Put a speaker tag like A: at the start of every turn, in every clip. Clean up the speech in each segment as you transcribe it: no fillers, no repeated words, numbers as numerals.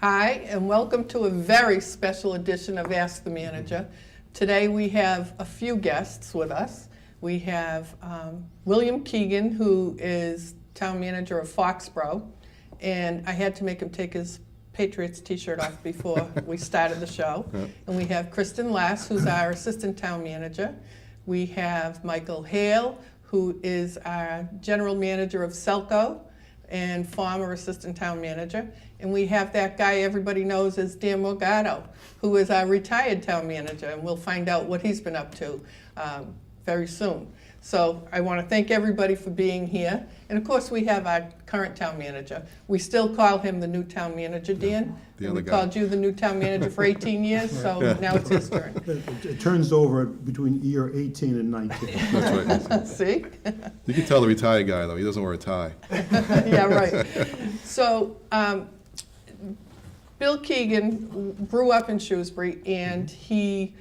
A: Hi, and welcome to a very special edition of Ask the Manager. Today we have a few guests with us. We have William Keegan, who is town manager of Foxborough, and I had to make him take his Patriots t-shirt off before we started the show.
B: Yep.
A: And we have Kristen Las, who's our assistant town manager. We have Michael Hale, who is our general manager of Selco and former assistant town manager. And we have that guy everybody knows as Dan Morgado, who is our retired town manager, and we'll find out what he's been up to very soon. So I want to thank everybody for being here. And of course, we have our current town manager. We still call him the new town manager, Dan.
B: The
A: And
B: other
A: we
B: guy.
A: called you the new town manager for 18 years, so now it's his turn.
C: It turns over between year 18 and 19.
B: That's right.
A: See?
B: You can tell the retired guy, though. He doesn't wear a tie.
A: Yeah, right. So, Bill Keegan grew up in Shrewsbury, and he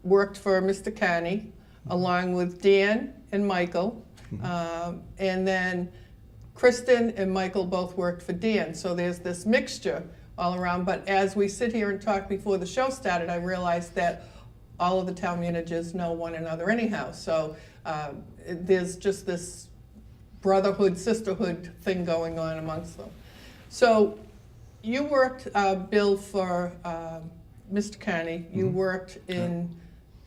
A: worked for Mr. Carney, along with Dan and Michael. And then Kristen and Michael both worked for Dan. So there's this mixture all around. But as we sit here and talk before the show started, I realized that all of the town managers know one another anyhow. So there's just this brotherhood, sisterhood thing going on amongst them. So you worked, Bill, for Mr. Carney. You worked in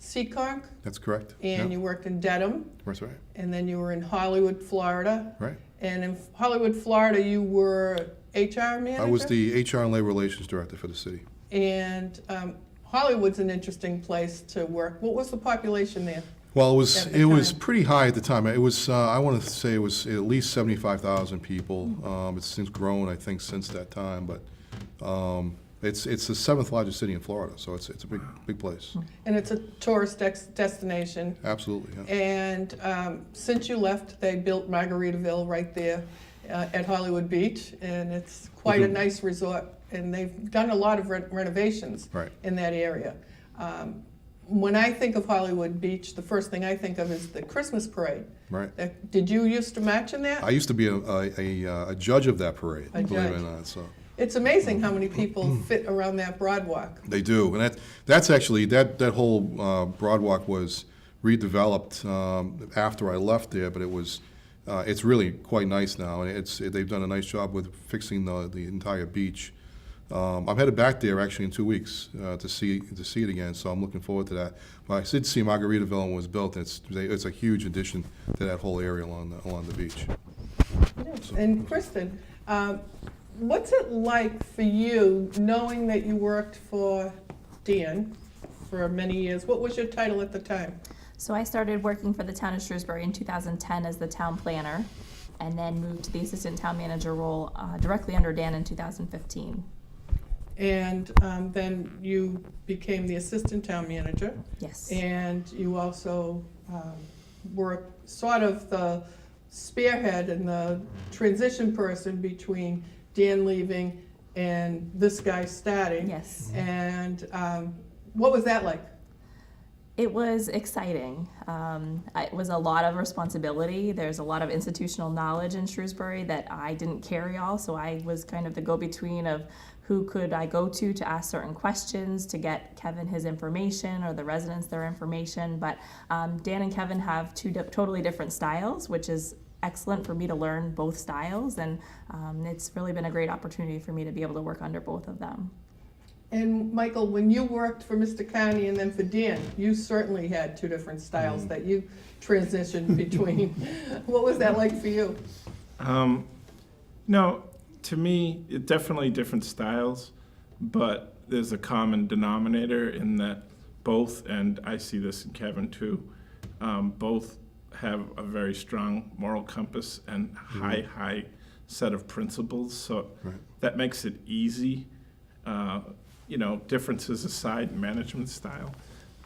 A: Seekonk,
B: That's correct.
A: and
B: Yeah.
A: you worked in Dedham,
B: That's right.
A: and then you were in Hollywood, Florida.
B: Right.
A: And in Hollywood, Florida, you were HR manager?
B: I was the HR and Labor Relations Director for the city.
A: And Hollywood's an interesting place to work. What was the population there?
B: Well, it was
A: At the time.
B: pretty high at the time. It was I want to say it was at least 75,000 people. It's since grown, I think, since that time. But it's the seventh largest city in Florida, so it's a big place.
A: And it's a tourist destination.
B: Absolutely. Yeah.
A: And since you left, they built Margaritaville right there at Hollywood Beach, and it's quite a nice resort. And they've done a lot of renovations
B: Right.
A: in that area. When I think of Hollywood Beach, the first thing I think of is the Christmas parade.
B: Right.
A: Did you used to match in that?
B: I used to be a judge of that parade,
A: A
B: believe it or
A: judge.
B: not. So.
A: It's amazing how many people fit around that broadwalk.
B: They do, and that's actually that whole broadwalk was redeveloped after I left there, but it's really quite nice now, and they've done a nice job with fixing the entire beach. I'm headed back there actually in 2 weeks to see it again, so I'm looking forward to that. But I did see Margaritaville when it was built, and it's a huge addition to that whole area along the beach.
A: And Kristen, what's it like for you knowing that you worked for Dan for many years? What was your title at the time?
D: So I started working for the town of Shrewsbury in 2010 as the town planner, and then moved to the assistant town manager role directly under Dan in 2015.
A: And then you became the assistant town manager.
D: Yes.
A: And you also were sort of the spearhead and the transition person between Dan leaving and this guy starting.
D: Yes.
A: And what was that like?
D: It was exciting. It was a lot of responsibility. There's a lot of institutional knowledge in Shrewsbury that I didn't carry all, so I was kind of the go-between of who could I go to ask certain questions, to get Kevin his information or the residents their information. But Dan and Kevin have two totally different styles, which is excellent for me to learn both styles, and it's really been a great opportunity for me to be able to work under both of them.
A: And Michael, when you worked for Mr. Carney and then for Dan, you certainly had two different styles that you transitioned between. What was that like for you?
E: No, to me, it definitely different styles, but there's a common denominator in that both, and I see this in Kevin too, both have a very strong moral compass and high set of principles. So that makes it easy. Differences aside, management style.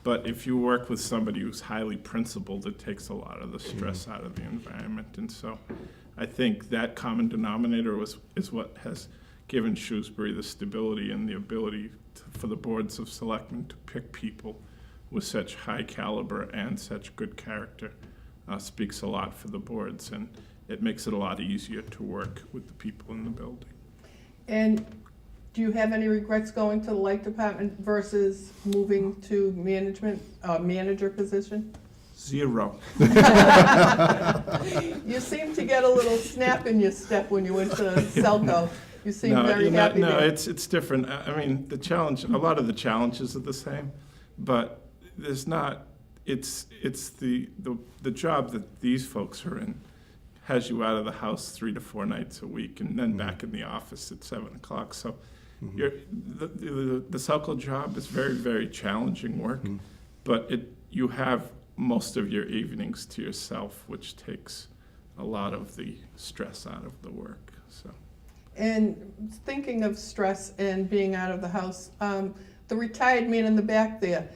E: But if you work with somebody who's highly principled, it takes a lot of the stress out of the environment. And so I think that common denominator is what has given Shrewsbury the stability and the ability for the boards of selectmen to pick people with such high caliber and such good character. Speaks a lot for the boards, and it makes it a lot easier to work with the people in the building.
A: And Do you have any regrets going to the light department versus moving to manager position?
E: 0.
A: You seem to get a little snap in your step when you went to Selco. You seem very happy
E: No,
A: there.
E: it's different. I mean, the challenge, a lot of the challenges are the same, but there's not, it's the job that these folks are in has you out of the house 3 to 4 nights a week and then back in the office at 7 o'clock. So the Selco job is very, very challenging work, but you have most of your evenings to yourself, which takes a lot of the stress out of the work. So.
A: And thinking of stress and being out of the house, the retired man in the back there,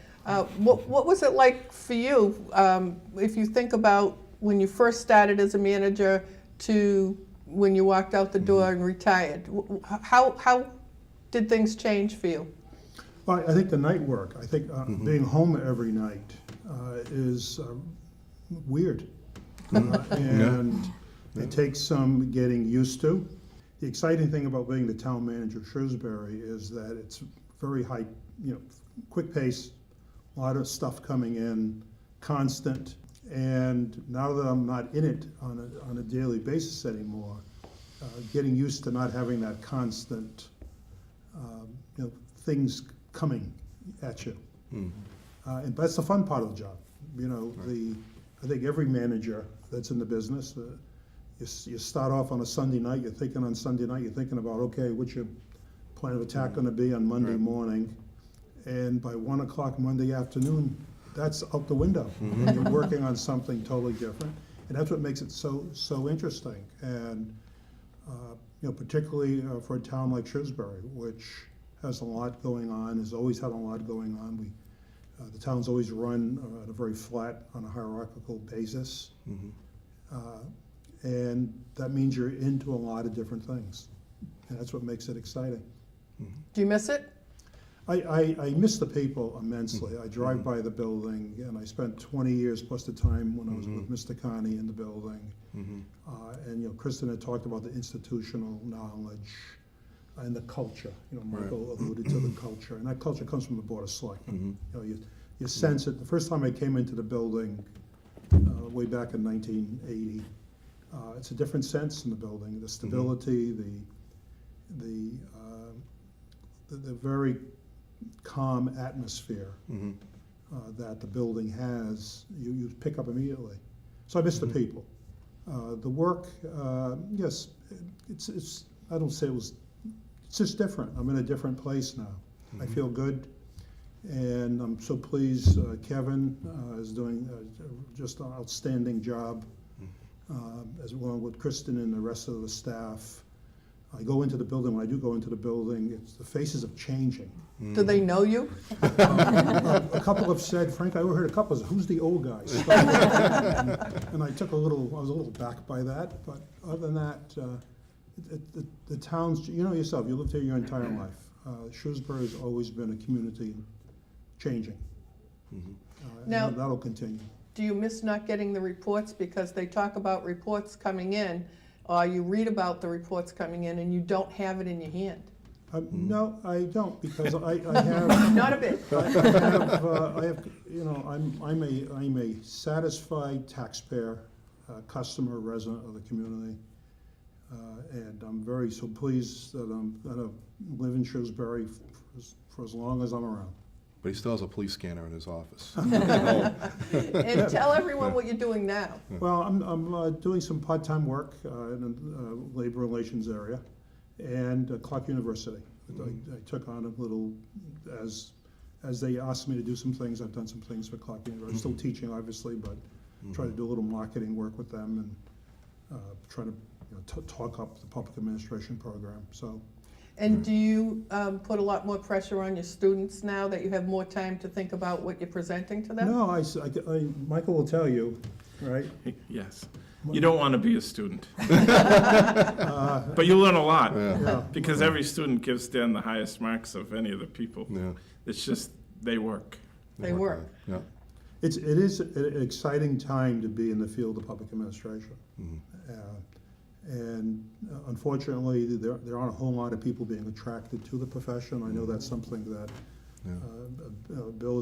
A: what was it like for you if you think about when you first started as a manager to when you walked out the door and retired? How did things change for you?
C: Well, I think the night work, I think being home every night is weird. And it takes some getting used to. The exciting thing about being the town manager of Shrewsbury is that it's very high, quick pace, a lot of stuff coming in, constant. And now that I'm not in it on a daily basis anymore, getting used to not having that constant, things coming at you. And that's the fun part of the job. I think every manager that's in the business, you start off on a Sunday night, you're thinking about, okay, what's your plan of attack gonna be on Monday morning? And by 1 o'clock Monday afternoon, that's out the window. And you're working on something totally different. And that's what makes it so interesting. And, particularly for a town like Shrewsbury, which has a lot going on, has always had a lot going on. The town's always run at a very flat, on a hierarchical basis. And that means you're into a lot of different things. And that's what makes it exciting.
A: Do you miss it?
C: I miss the people immensely. I drive by the building, and I spent 20 years plus the time when I was with Mr. Connie in the building. And Kristen had talked about the institutional knowledge and the culture. Michael alluded to the culture, and that culture comes from the Board of Selectmen. You sense it. The first time I came into the building, way back in 1980, it's a different sense in the building. The stability, the very calm atmosphere that the building has, you pick up immediately. So I miss the people. The work, yes, it's. I don't say it was. It's just different. I'm in a different place now. I feel good, and I'm so pleased. Kevin is doing just an outstanding job, as well with Kristen and the rest of the staff. I go into the building. When I do go into the building, the faces are changing.
A: Do they know you?
C: A couple have said, Frank, I overheard a couple say, who's the old guy? And I was a little back by that, but other than that, the town's, yourself, you lived here your entire life. Shrewsbury has always been a community changing.
A: Now-
C: That'll continue.
A: Do you miss not getting the reports because they talk about reports coming in, or you read about the reports coming in and you don't have it in your hand?
C: No, I don't, because I have.
A: Not a bit.
C: I have, I'm a satisfied taxpayer, customer, resident of the community. And I'm very so pleased that I'm gonna live in Shrewsbury for as long as I'm around.
B: But he still has a police scanner in his office.
A: And tell everyone what you're doing now.
C: Well, I'm doing some part-time work in the labor relations area and Clark University. I took on a little, as they asked me to do some things, I've done some things for Clark University. Still teaching, obviously, but try to do a little marketing work with them and try to talk up the public administration program. So.
A: And do you put a lot more pressure on your students now that you have more time to think about what you're presenting to them?
C: No, Michael will tell you, right?
E: Yes. You don't want to be a student. But you learn a lot.
C: Yeah.
E: Because every student gives Dan the highest marks of any of the people.
B: Yeah.
E: It's just, they work.
A: They work.
B: Yeah.
C: It is an exciting time to be in the field of public administration. And unfortunately, there aren't a whole lot of people being attracted to the profession. I know that's something that Bill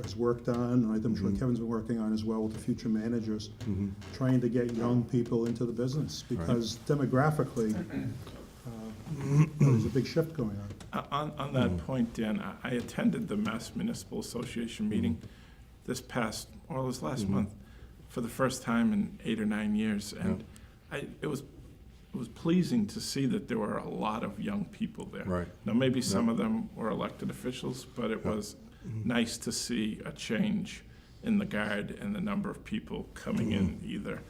C: has worked on, and I'm sure Kevin's been working on as well with the future managers, trying to get young people into the business, because demographically, there's a big shift going on.
E: On that point, Dan, I attended the Mass Municipal Association meeting this last month for the first time in 8 or 9 years, and it was pleasing to see that there were a lot of young people there.
B: Right.
E: Now, maybe some of them were elected officials, but it was nice to see a change in the guard and the number of people coming in either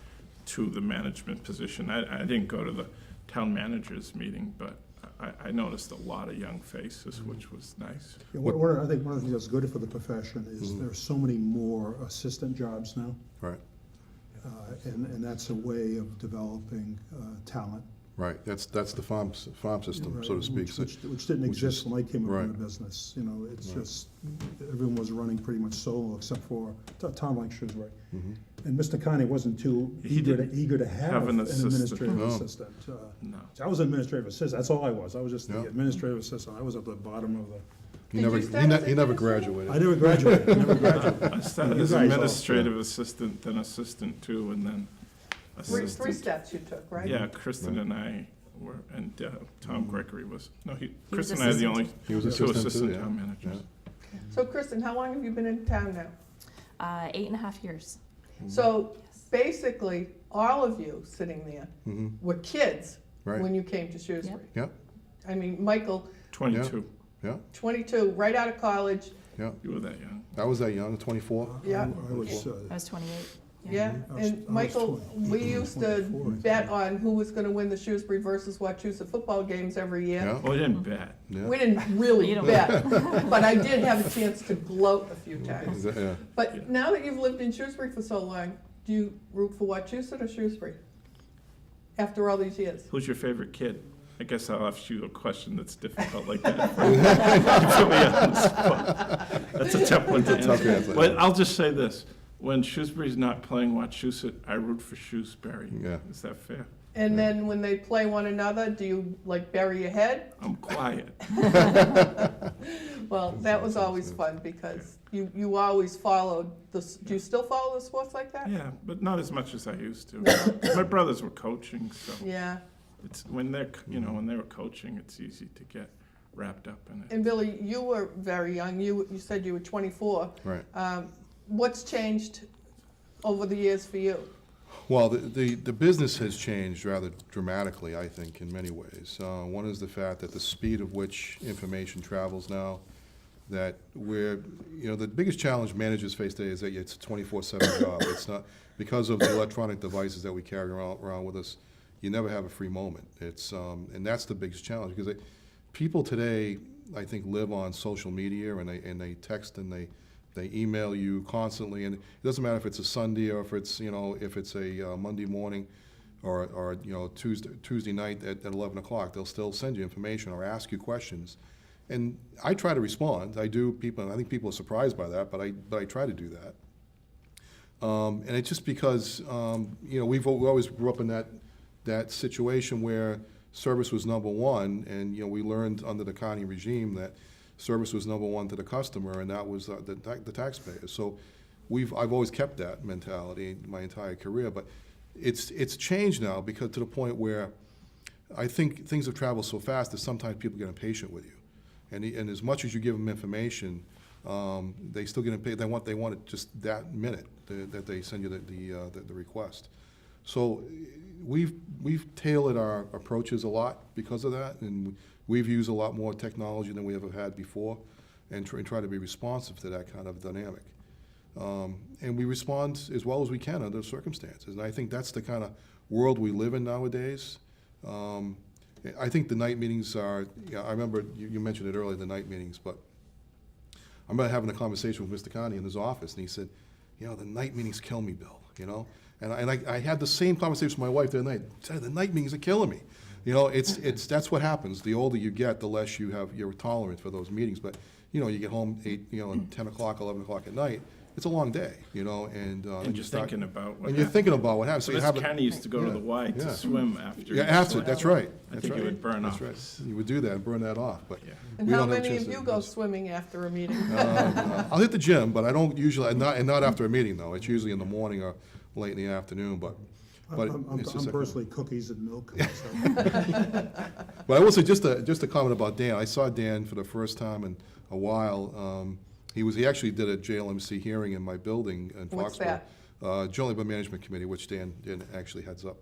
E: to the management position. I didn't go to the town managers meeting, but I noticed a lot of young faces, which was nice.
C: Yeah, I think one of the things that's good for the profession is there's so many more assistant jobs now,
B: Right,
C: and that's a way of developing talent.
B: right. That's the farm system, so to speak.
C: Which didn't exist when I came up in the
B: Right.
C: business. You know, it's just, everyone was running pretty much solo except for a town like Shrewsbury. And Mr. Connie wasn't too
E: He
C: eager
E: didn't
C: to have
E: have
C: an
E: an assistant.
C: administrative
B: No.
C: assistant.
E: No.
C: I was an administrative assistant, that's all I was. I was just the
B: Yeah.
C: administrative assistant. I was at the bottom of the,
B: He
A: Did
B: never,
A: you start as
B: he never
A: administrator?
B: graduated.
C: I never graduated, I never graduated.
E: I started
C: You
E: as
C: guys all-
E: administrative assistant, then assistant two, and then
A: Three
E: assistant.
A: steps you took, right?
E: Yeah, Kristen and I were, and Tom Gregory was, no,
D: was
E: Kristen and I are the only
B: He was
E: two
B: assistant too,
E: assistant
B: yeah.
E: town managers.
A: So Kristen, how long have you been in town now?
D: 8.5 years.
A: So basically, all of you sitting there were kids
B: Right.
A: when you came to Shrewsbury.
B: Yep,
A: I mean, Michael,
E: 22,
B: yeah,
A: 22, right out of college,
B: yeah.
E: you were that young.
B: I was that young, 24.
A: Yeah.
C: I was,
D: I was 28.
A: yeah.
C: I was- I
A: And
C: was
A: Michael,
C: 20,
A: we used to
C: 24, I think.
A: bet on who was gonna win the Shrewsbury versus Wachusett football games every year.
B: Yeah,
E: Oh, we didn't bet.
B: yeah.
A: We didn't really
D: You don't-
A: bet, but I did have a chance to gloat a few times.
B: Yeah.
A: But now that you've lived in Shrewsbury for so long, do you root for Wachusett or Shrewsbury? After all these years?
E: Who's your favorite kid? I guess I'll ask you a question that's difficult like that. You put me on the spot. That's a tough one to
B: Tough
E: answer.
B: answer.
E: But I'll just say this, when Shrewsbury's not playing Wachusett, I root for Shrewsbury.
B: Yeah.
E: Is that fair?
A: And then when they play one another, do you like bury your head?
E: I'm quiet.
A: Well, that was always fun because you always followed do you still follow the sports like that?
E: Yeah, but not as much as I used to. My brothers were coaching, so
A: Yeah.
E: it's when they're, when they were coaching, it's easy to get wrapped up in it.
A: And Billy, you were very young. You said you were 24.
B: Right.
A: What's changed over the years for you?
B: Well, the business has changed rather dramatically, I think, in many ways. One is the fact that the speed of which information travels now, that the biggest challenge managers face today is that it's a 24/7 job. It's not, because of the electronic devices that we carry around with us, you never have a free moment. And that's the biggest challenge, because people today, I think, live on social media, and they text and they email you constantly, and it doesn't matter if it's a Sunday or if it's a Monday morning or Tuesday night at 11 o'clock. They'll still send you information or ask you questions, and I try to respond. I do. I think people are surprised by that, but I try to do that. And it's just because we always grew up in that situation where service was number one, and we learned under the Connie regime that service was number one to the customer, and that was the taxpayer. So I've always kept that mentality my entire career, but it's changed now, because to the point where I think things have traveled so fast that sometimes people get impatient with you, and as much as you give them information, they still get impatient. They want it just that minute that they send you the request. So we've tailored our approaches a lot because of that, and we've used a lot more technology than we ever had before, and try to be responsive to that kind of dynamic. And we respond as well as we can under circumstances. And I think that's the kind of world we live in nowadays. I think the night meetings are, I remember you mentioned it earlier, the night meetings, but I remember having a conversation with Mr. Connie in his office, and he said, the night meetings kill me, Bill, And I had the same conversation with my wife the other night. I said, the night meetings are killing me. That's what happens. The older you get, the less you're tolerant for those meetings. But you get home 10 o'clock, 11 o'clock at night, it's a long day, and
E: And
B: then
E: you're
B: you start,
E: thinking about what
B: and you're
E: happened.
B: thinking about what happens. So you
E: Mr.
B: have
E: Kenny used to go to the Y
B: yeah.
E: to swim after.
B: Yeah,
E: he
B: after,
E: slept.
B: that's right.
E: I
B: That's
E: think
B: right.
E: you would burn
B: That's
E: off.
B: right. You would do that and burn that off, but.
E: Yeah.
A: And
B: we
A: how
B: don't have a
A: many
B: chance
A: of
B: to
A: you go
B: invest.
A: swimming after a meeting?
B: I'll hit the gym, but I don't usually, and not after a meeting, though. It's usually in the morning or late in the afternoon, but
C: I'm
B: it's just
C: personally cookies and milk. So.
B: But I will say, just a comment about Dan. I saw Dan for the first time in a while. He actually did a JLMC hearing in my building in
A: What's
B: Foxborough.
A: that?
B: Joint Labor Management Committee, which Dan actually heads up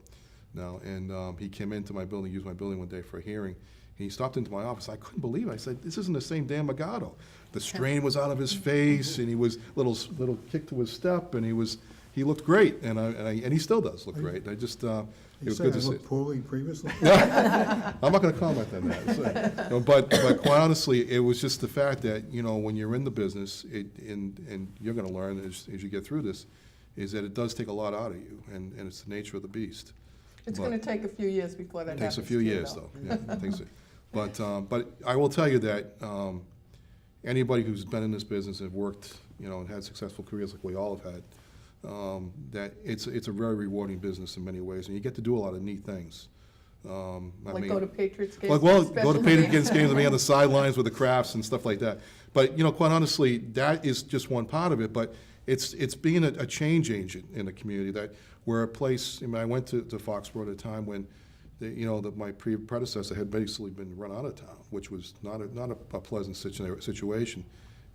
B: now. And he came into my building, used my building one day for a hearing. He stopped into my office. I couldn't believe it. I said, "This isn't the same Dan Morgado." The strain was out of his face, and he was little kick to his step, and he looked great, and he still does look great. It was good to
C: I
B: see.
C: looked poorly previously?
B: I'm not going to comment on that. So, but quite honestly, it was just the fact that, when you're in the business, and you're going to learn as you get through this, is that it does take a lot out of you, and it's the nature of the beast.
A: It's
B: But
A: going to take a few years before that
B: It
A: happens.
B: takes a few
A: to you,
B: years, though. Yeah, it takes it. But I will tell you that anybody who's been in this business and worked, and had successful careers like we all have had, that it's a very rewarding business in many ways, and you get to do a lot of neat things.
A: Like go to Patriots games?
B: Go
A: special
B: to Patriots
A: games?
B: games and be on the sidelines with the crafts and stuff like that. But, quite honestly, that is just one part of it, but it's being a change agent in the community, that we're a place. I went to Foxborough at a time when my predecessor had basically been run out of town, which was not a pleasant situation.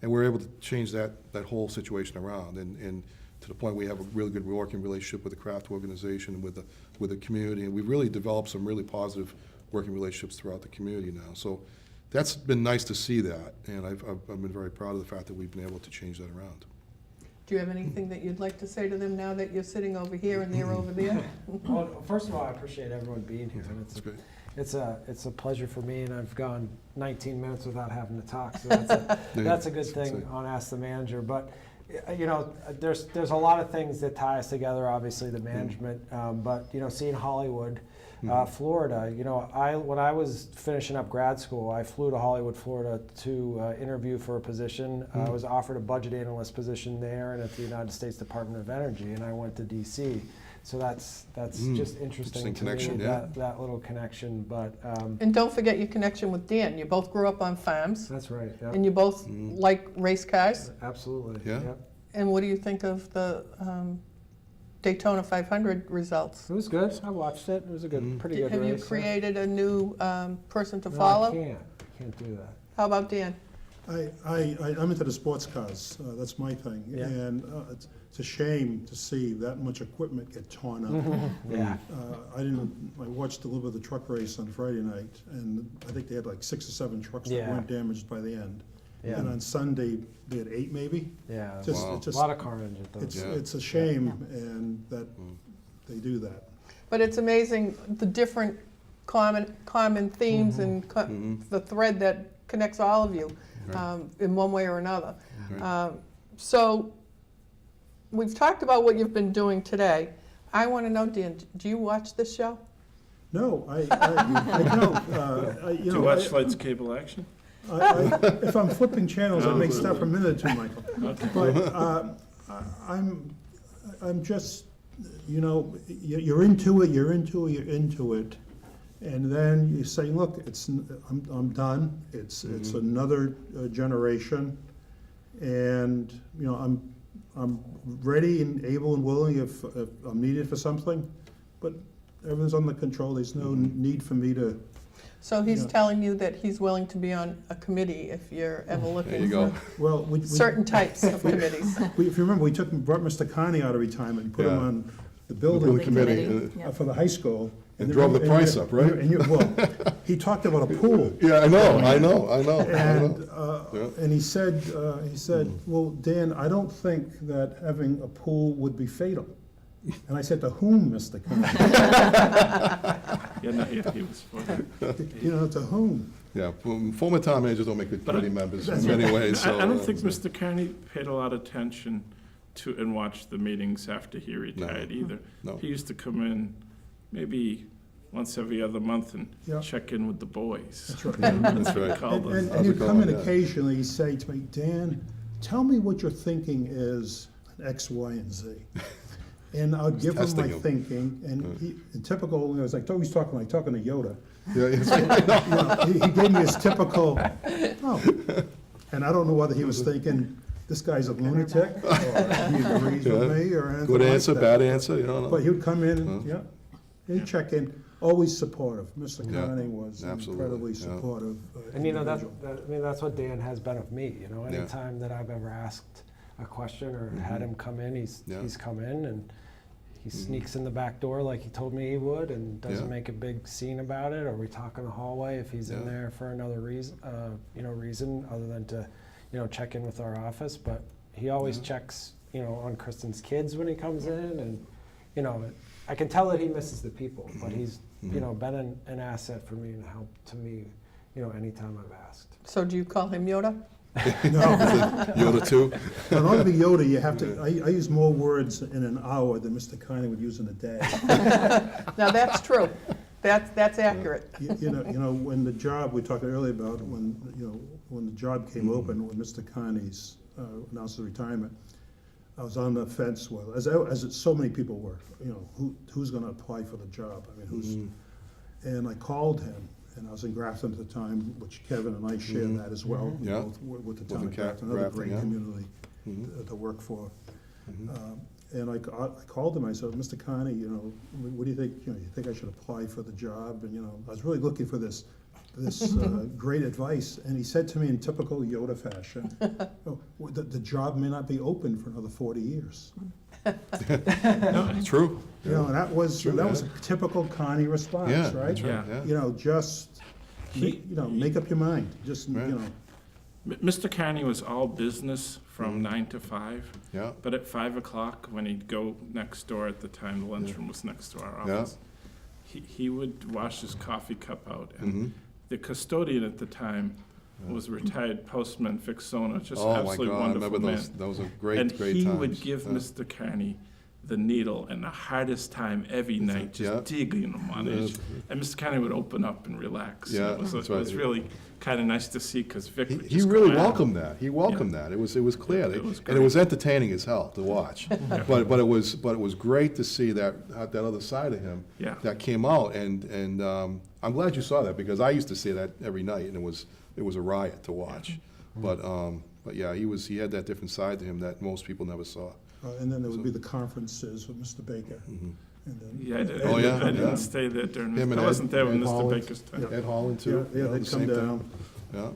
B: And we're able to change that whole situation around, and to the point we have a really good working relationship with the craft organization and with the community, and we've really developed some really positive working relationships throughout the community now. So that's been nice to see that, and I've been very proud of the fact that we've been able to change that around.
A: Do you have anything that you'd like to say to them now that you're sitting over here and they're over there?
F: Well, first of all, I appreciate everyone being here. And
B: That's great.
F: it's a pleasure for me, and I've gone 19 minutes without having to talk, so that's a good thing on Ask the Manager. But there's a lot of things that tie us together. Obviously, the management, but seeing Hollywood, Florida. When I was finishing up grad school, I flew to Hollywood, Florida to interview for a position. I was offered a budget analyst position there and at the United States Department of Energy, and I went to D.C. So that's just interesting to
B: connection,
F: me,
B: yeah.
F: that little connection. But
A: And don't forget your connection with Dan. You both grew up on farms,
F: that's right. Yeah.
A: and you both like race cars.
F: Absolutely.
B: Yeah.
F: Yep.
A: And what do you think of the Daytona 500 results?
F: It was good. I watched it. It was a pretty good
A: Have you
F: race.
A: created a new person to
F: No,
A: follow?
F: I can't do that.
A: How about Dan?
C: I'm into the sports cars. That's my thing.
F: Yeah.
C: And it's a shame to see that much equipment get torn up.
F: Yeah.
C: I watched a little bit of the truck race on Friday night, and I think they had like 6 or 7 trucks that
F: Yeah.
C: weren't damaged by the end.
F: Yeah.
C: And on Sunday, they had 8 maybe.
F: Yeah.
C: Just-
B: Wow.
C: it's just-
F: a lot of carnage at those.
C: It's,
B: Yeah.
C: it's a shame, and that they do that.
A: But it's amazing the different common themes and the thread that connects all of you in one way or another.
B: Right.
A: So we've talked about what you've been doing today. I want to know, Dan, do you watch this show?
C: No, I don't.
E: Do you watch Lights Cable Action?
C: If I'm flipping channels, I may stop for a minute or two, Michael. But I'm just, you're into it, and then you say, look, I'm done. It's another generation, and I'm ready and able and willing if I'm needed for something, but everything's under control. There's no need for me to.
A: So he's
C: Yeah.
A: telling you that he's willing to be on a committee if you're ever
B: There you
A: looking
B: go.
A: for
C: Well, we
A: certain types of committees.
C: if you remember, we brought Mr. Carney out of retirement and put him
B: Yeah.
C: on the
B: Building
C: building
B: committee,
D: Yep.
C: for the high school.
B: And drove the price up, right?
C: Well, he talked about a pool.
B: Yeah, I know.
C: And he said, well, Dan, I don't think that having a pool would be fatal. And I said, to whom, Mr. Carney?
E: He was funny.
C: To whom?
B: Yeah, former town managers don't make good committee members in many ways.
E: I don't
B: So,
E: think Mr. Carney paid a lot of attention to and watched the meetings after he retired either.
B: No.
E: He used to come in maybe once every other month and
C: Yeah.
E: check in with the boys.
C: That's right.
B: That's
E: what he
B: right.
E: called
C: And
E: us.
C: he'd come in
B: Yeah.
C: occasionally, he'd say to me, Dan, tell me what your thinking is, X, Y, and Z. And I'd give him
B: testing
C: my
B: him.
C: thinking, and he, in typical, it was like, always talking like talking to Yoda.
B: Yeah, it's like,
C: He gave me his typical, oh, and I don't know whether he was thinking, this guy's a lunatic, or he agrees with me, or anything
B: good
C: like
B: answer,
C: that.
B: bad answer, you don't know.
C: But he would come in, and, yeah, he'd check in, always supportive. Mr.
B: Yeah,
C: Conning was
B: absolutely,
C: incredibly
B: yeah.
C: supportive
F: And you know,
C: individual.
F: I mean, that's what Dan has been of me, you know,
B: Yeah.
F: anytime that I've ever asked a question or had him come in,
B: Yeah.
F: he's come in and he sneaks in the back door like he told me he would and doesn't
B: Yeah.
F: make a big scene about it, or we talk in the hallway if he's in
B: Yeah.
F: there for another reason, reason other than to, check in with our office, but he always checks, on Kristen's kids when he comes in, and, I can tell that he misses the people, but he's, been an asset for me and help to me, anytime I've asked.
A: So do you call him Yoda?
C: No,
B: Yoda too?
C: in order to be Yoda, you have to, I use more words in an hour than Mr. Conning would use in a day.
A: Now, that's true. That's accurate.
C: You know, when the job, we talked earlier about when the job came open, when Mr. Connie's announced his retirement, I was on the fence, well, as so many people were, who's gonna apply for the job? I mean, and I called him, and I was in Grafton at the time, which Kevin and I share that as well,
B: Yeah.
C: both with the town
B: in
C: of Grafton, another
B: Grafton,
C: great
B: yeah.
C: community to work for. And I called him, I said, Mr. Connie, what do you think, you think I should apply for the job? And, I was really looking for this great advice, and he said to me in typical Yoda fashion, oh, the job may not be open for another 40 years.
B: True.
C: And that was
B: True,
C: a
B: yeah.
C: typical Connie response,
B: Yeah,
C: right?
B: that's right,
E: Yeah.
B: yeah.
C: Just, make up your mind, just,
B: Right.
E: Mr. Carney was all business from 9 to 5.
B: Yeah.
E: But at 5 o'clock, when he'd go next door, at the time the lunchroom was next to our
B: Yeah.
E: office, he would wash his coffee cup out.
B: Mhm.
E: And the custodian at the time was retired postman Vic Sona, just
B: Oh, my
E: absolutely
B: God, I
E: wonderful
B: remember
E: man.
B: those are great,
E: And
B: great
E: he
B: times.
E: would give
B: Yeah.
E: Mr. Carney the needle and the hardest time every night, just
B: Yeah.
E: digging him on it.
B: Yeah.
E: And Mr. Carney would open up and relax.
B: Yeah,
E: It was
B: that's
E: it was
B: right.
E: really kind of nice to see, because Vic would
B: He
E: just
B: really
E: go at him.
B: welcomed that. He welcomed that. It was clear,
E: It was
B: and it was entertaining as hell to watch.
E: Yeah.
B: But it was great to see that other side of him
E: Yeah.
B: that came out, and I'm glad you saw that, because I used to see that every night, and it was a riot to watch. But yeah, he had that different side to him that most people never saw.
C: And then there would be the conferences with Mr. Baker. And then
E: Yeah, I did.
B: Oh, yeah,
E: I didn't
B: yeah.
E: stay there during
B: Him
E: this.
B: and
E: I wasn't there when
B: Ed
E: Mr.
B: Holland.
E: Baker's time.
C: Yeah.
B: Ed Holland too.
C: Yeah,
B: the
C: they'd come
B: same thing.
C: down.
B: Yeah,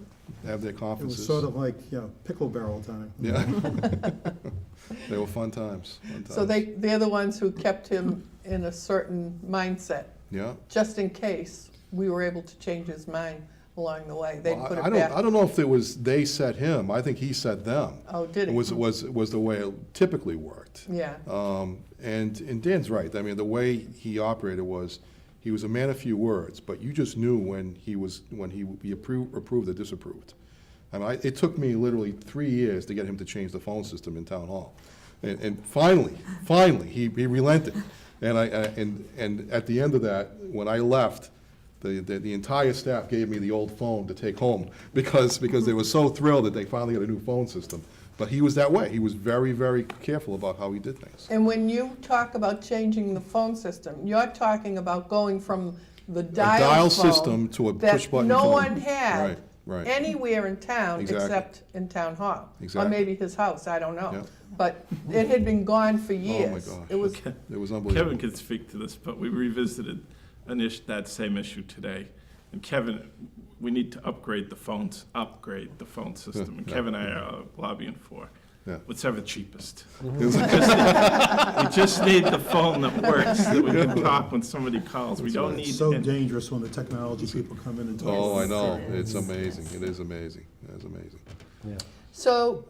B: have their
C: It was
B: conferences.
C: sort of like, pickle barrel time.
B: Yeah. They were fun times.
A: So they're the ones who kept him in a certain mindset,
B: Yeah.
A: just in case we were able to change his mind along the way. They'd
B: Well,
A: put
B: I
A: it back.
B: don't know if they set him. I think he set them.
A: Oh, did he?
B: Was the way it typically worked.
A: Yeah.
B: And Dan's right. I mean, the way he operated was, he was a man of few words, but you just knew when he approved or disapproved. I mean, it took me literally 3 years to get him to change the phone system in town hall, and finally, he relented. And and at the end of that, when I left, the entire staff gave me the old phone to take home because they were so thrilled that they finally had a new phone system. But he was that way. He was very, very careful about how he did things.
A: And when you talk about changing the phone system, you're talking about going from the dial phone
B: system to a push-button
A: that no
B: phone.
A: one had
B: Right.
A: anywhere in town
B: Exactly.
A: except in town hall. Or
B: Exactly.
A: maybe his house, I don't know.
B: Yeah.
A: But it had been gone for
B: Oh, my
A: years.
B: gosh.
A: It was,
B: It was unbelievable.
E: Kevin could speak to this, but we revisited that same issue today. And Kevin, we need to upgrade the phone system. And
B: Yeah.
E: Kevin and I are lobbying for
B: Yeah.
E: whatever cheapest.
B: It was-
E: We just need the phone that works, that we can talk when somebody calls. We don't need.
C: It's so
E: any-
C: dangerous when the technology people come in and talk.
B: Oh, I know. It's amazing. It is amazing. It is amazing.
F: Yeah.
A: so,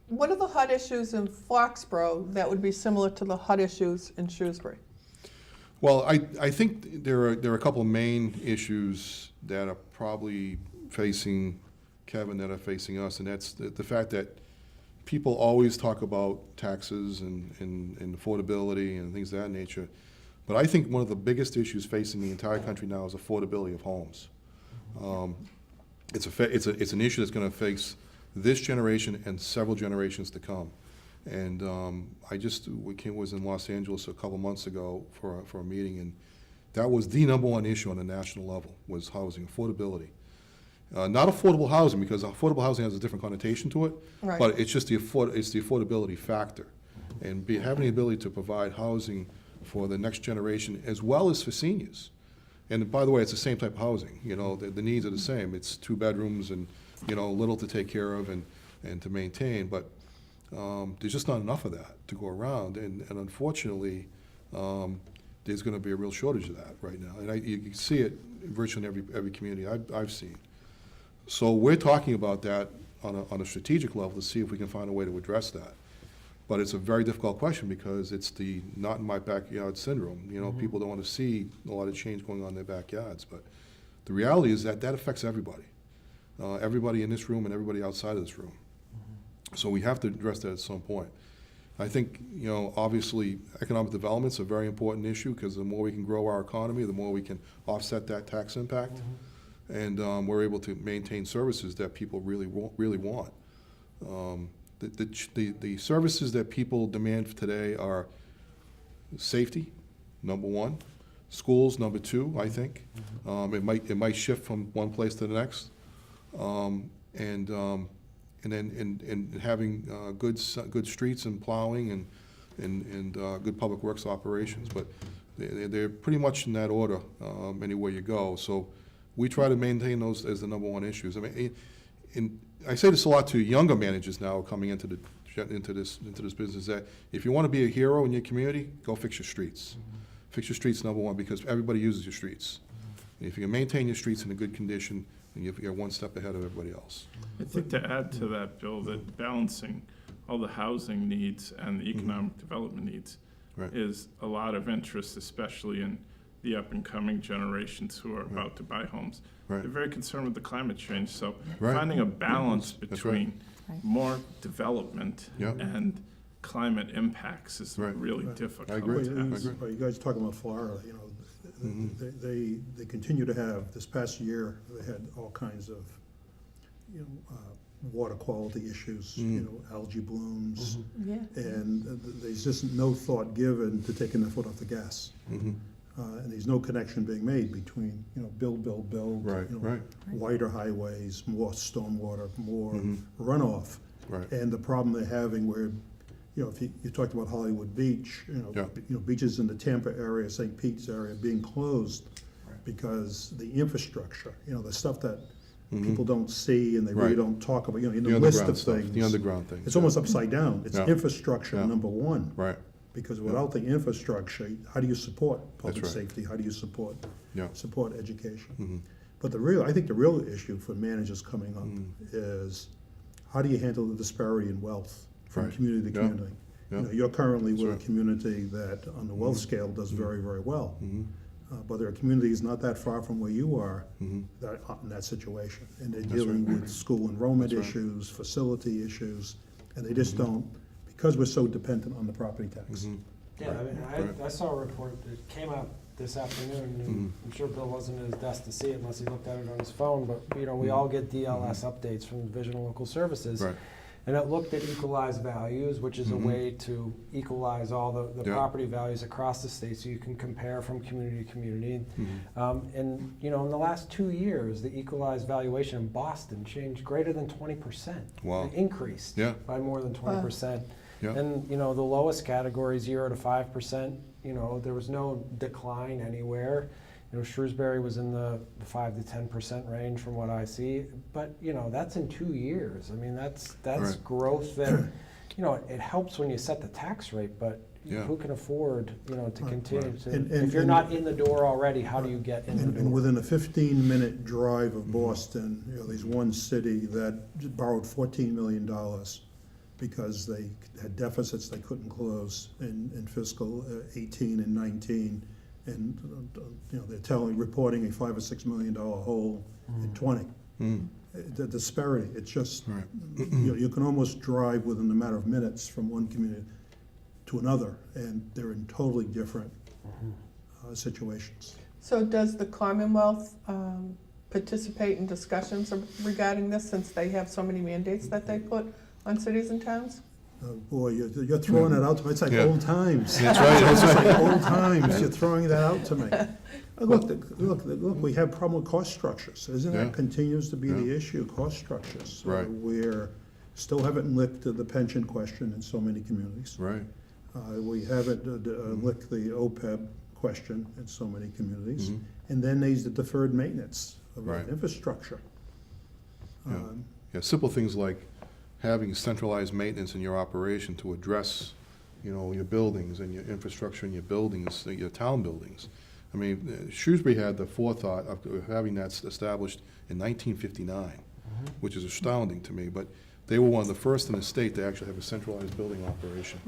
A: what are the hot issues in Foxborough that would be similar to the hot issues in Shrewsbury?
B: Well, I think there are a couple of main issues that are probably facing Kevin, that are facing us, and that's the fact that people always talk about taxes and affordability and things of that nature. But I think one of the biggest issues facing the entire country now is affordability of homes. It's an issue that's going to face this generation and several generations to come. And was in Los Angeles a couple months ago for a meeting, and that was the number one issue on a national level, was housing, affordability. Not affordable housing, because affordable housing has a different connotation to it,
A: Right.
B: but it's just the affordability factor. And having the ability to provide housing for the next generation as well as for seniors. And by the way, it's the same type of housing, the needs are the same. It's 2 bedrooms and, little to take care of and to maintain, but there's just not enough of that to go around. And unfortunately, there's gonna be a real shortage of that right now. And you can see it virtually in every community I've seen. So we're talking about that on a strategic level to see if we can find a way to address that. But it's a very difficult question because it's the not in my backyard syndrome. People don't want to see a lot of change going on in their backyards. But the reality is that affects everybody. Everybody in this room and everybody outside of this room. So we have to address that at some point. I think, obviously economic development's a very important issue because the more we can grow our economy, the more we can offset that tax impact. And we're able to maintain services that people really want. The services that people demand today are safety, number one. Schools, number two, I think. It might shift from one place to the next. And then having good streets and plowing and good public works operations. But they're pretty much in that order anywhere you go. So we try to maintain those as the number one issues. I mean, I say this a lot to younger managers now coming into this business, that if you want to be a hero in your community, go fix your streets. Fix your streets, number one, because everybody uses your streets. And if you can maintain your streets in a good condition, then you're one step ahead of everybody else.
E: I think to add to that, Bill, that balancing all the housing needs and the economic development needs
B: Right.
E: is a lot of interest, especially in the up-and-coming generations who are about to buy homes.
B: Right.
E: They're very concerned with the climate change, so
B: Right.
E: finding a balance
B: That's right.
E: between
D: Right.
E: more development
B: Yeah.
E: and climate impacts is
B: Right.
E: really
C: Right.
E: difficult.
B: I agree.
E: to ask.
C: You guys are talking about Florida, they continue to have, this past year, they had all kinds of, water quality issues, algae blooms.
A: Yeah.
C: And there's just no thought given to taking the foot off the gas. And there's no connection being made between, build.
B: Right, right.
C: Wider highways, more stormwater, more runoff.
B: Right.
C: And the problem they're having where, if you talked about Hollywood Beach,
B: Yeah.
C: Beaches in the Tampa area, St. Pete's area being closed because the infrastructure, the stuff that people don't see and they really
B: Right.
C: don't talk about, in
B: The
C: the list of
B: underground stuff,
C: things.
B: the underground things.
C: It's almost upside down. It's
B: Yeah.
C: infrastructure,
B: Yeah.
C: number one.
B: Right,
C: Because without the infrastructure, how do you support public
B: right.
C: safety? How do you support
B: yeah.
C: education? But I think the real issue for managers coming up is how do you handle the disparity in wealth from
B: Right.
C: community to
B: Yeah.
C: community?
B: Yeah.
C: You're currently with
B: right.
C: a community that on the wealth scale does very, very well. But there are communities not that far from where you are that are in that situation. And they're dealing with school enrollment
B: That's right.
C: issues, facility issues, and they just don't, because we're so dependent on the property tax.
F: Yeah, I mean,
B: Right.
F: I saw a report that came out this afternoon, and I'm sure Bill wasn't at his desk to see it unless he looked at it on his phone, but, we all get DLS updates from the Division of Local Services.
B: Right.
F: And it looked at equalized values, which is a way to equalize all the
B: Yeah.
F: property values across the state so you can compare from community to community. And, in the last 2 years, the equalized valuation in Boston changed greater than 20%.
B: Wow.
F: It increased
B: Yeah.
F: by more than 20%.
B: Yeah.
F: And, the lowest category, 0 to 5%, there was no decline anywhere. Shrewsbury was in the 5 to 10% range from what I see, but that's in 2 years. I mean, that's
B: Right.
F: growth that it helps when you set the tax rate, but
B: Yeah.
F: who can afford to continue
B: Right.
F: to?
C: And-
F: if you're not in the door already, how do you get in the
C: And
F: door?
C: within a 15-minute drive of Boston, there's one city that borrowed $14 million because they had deficits they couldn't close in fiscal 18 and 19. And, they're reporting a $5 or $6 million hole in 20. The disparity, it's just,
B: Right.
C: you can almost drive within a matter of minutes from one community to another, and they're in totally different situations.
A: So does the Commonwealth participate in discussions regarding this, since they have so many mandates that they put on cities and towns?
C: Boy, you're throwing it out to me. It's like
B: Yeah.
C: old times.
B: That's right, that's
C: It's
B: right.
C: like old times. You're throwing that out to me. Look, we have problem with cost structures. Isn't
B: Yeah.
C: that continues to be the
B: Yeah.
C: issue, cost structures?
B: Right.
C: We're still haven't licked the pension question in so many communities.
B: Right,
C: We haven't licked the OPEB question in so many communities.
B: Mhm.
C: And then there's the deferred maintenance of our
B: Right.
C: infrastructure.
B: yeah. Yeah, simple things like having centralized maintenance in your operation to address, your buildings and your infrastructure and your buildings, your town buildings. I mean, Shrewsbury had the forethought of having that established in 1959, which is astounding to me, but they were one of the first in the state to actually have a centralized building operation.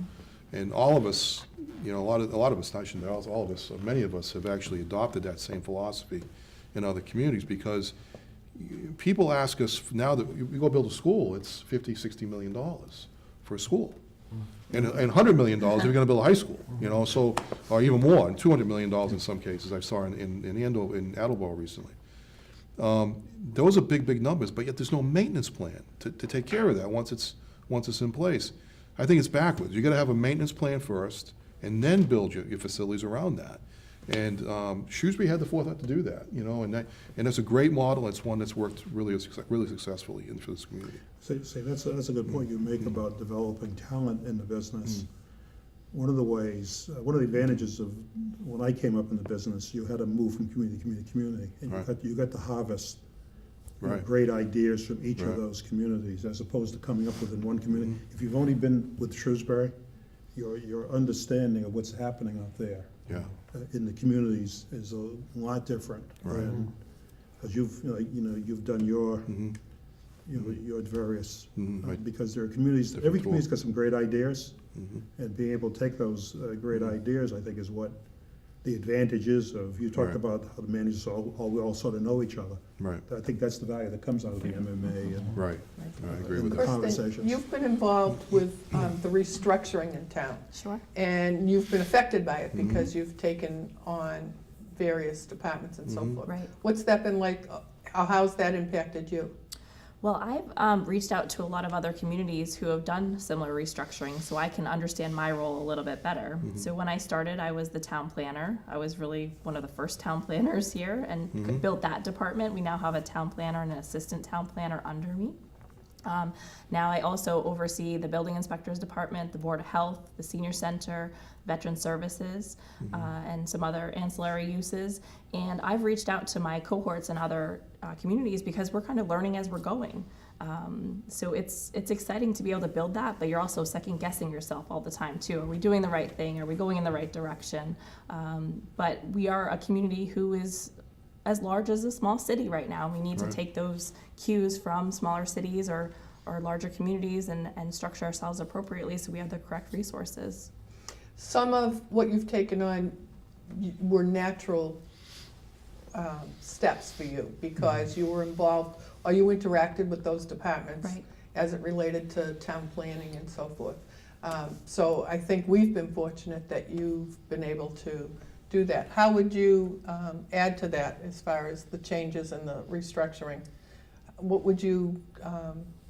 B: And all of us, a lot of us, I shouldn't say all of us, many of us have actually adopted that same philosophy in other communities, because people ask us now that we go build a school, it's $50-60 million for a school. And $100 million if you're gonna build a high school, so, or even more, and $200 million in some cases, I saw in Attleboro recently. Those are big, big numbers, but yet there's no maintenance plan to take care of that once it's in place. I think it's backwards. You gotta have a maintenance plan first, and then build your facilities around that. And Shrewsbury had the forethought to do that, and that's a great model. It's one that's worked really successfully for this community.
C: See, that's a good point you make about developing talent in the business. One of the advantages of when I came up in the business, you had to move from community to community to community, and
B: Right.
C: you got to harvest
B: Right.
C: great ideas from each
B: Right.
C: of those communities, as opposed to coming up within one community. If you've only been with Shrewsbury, your understanding of what's happening up there
B: Yeah,
C: in the communities is a lot different.
B: Right.
C: Because you've done your
B: Mhm.
C: your various,
B: Right.
C: because there are communities,
B: Different
C: every
B: tool.
C: community's got some great ideas,
B: Mhm.
C: and being able to take those great ideas, I think, is what the advantage is of, you talked
B: Right.
C: about how the managers we all sort of know each other.
B: Right,
C: I think that's the value that comes out of the MMA and
B: right. I agree
C: in
B: with
C: the
B: that.
A: Kristen,
C: conversations.
A: you've been involved with the restructuring in town,
D: Sure.
A: and you've been affected by it because you've taken on various departments and so
B: Mhm.
A: forth.
D: Right.
A: What's that been like? How's that impacted you?
D: Well, I've reached out to a lot of other communities who have done similar restructuring, so I can understand my role a little bit better. So when I started, I was the town planner. I was really one of the first town planners here and built that department. We now have a town planner and an assistant town planner under me. Now I also oversee the building inspector's department, the board of health, the senior center, veteran services, and some other ancillary uses. And I've reached out to my cohorts and other communities because we're kind of learning as we're going. So it's exciting to be able to build that, but you're also second guessing yourself all the time too. Are we doing the right thing? Are we going in the right direction? But we are a community who is as large as a small city right now. We need
B: Right.
D: to take those cues from smaller cities or larger communities and structure ourselves appropriately so we have the correct resources.
A: Some of what you've taken on were natural steps for you because you were involved or you interacted with those departments
D: Right.
A: as it related to town planning and so forth. So I think we've been fortunate that you've been able to do that. How would you add to that as far as the changes and the restructuring? What would you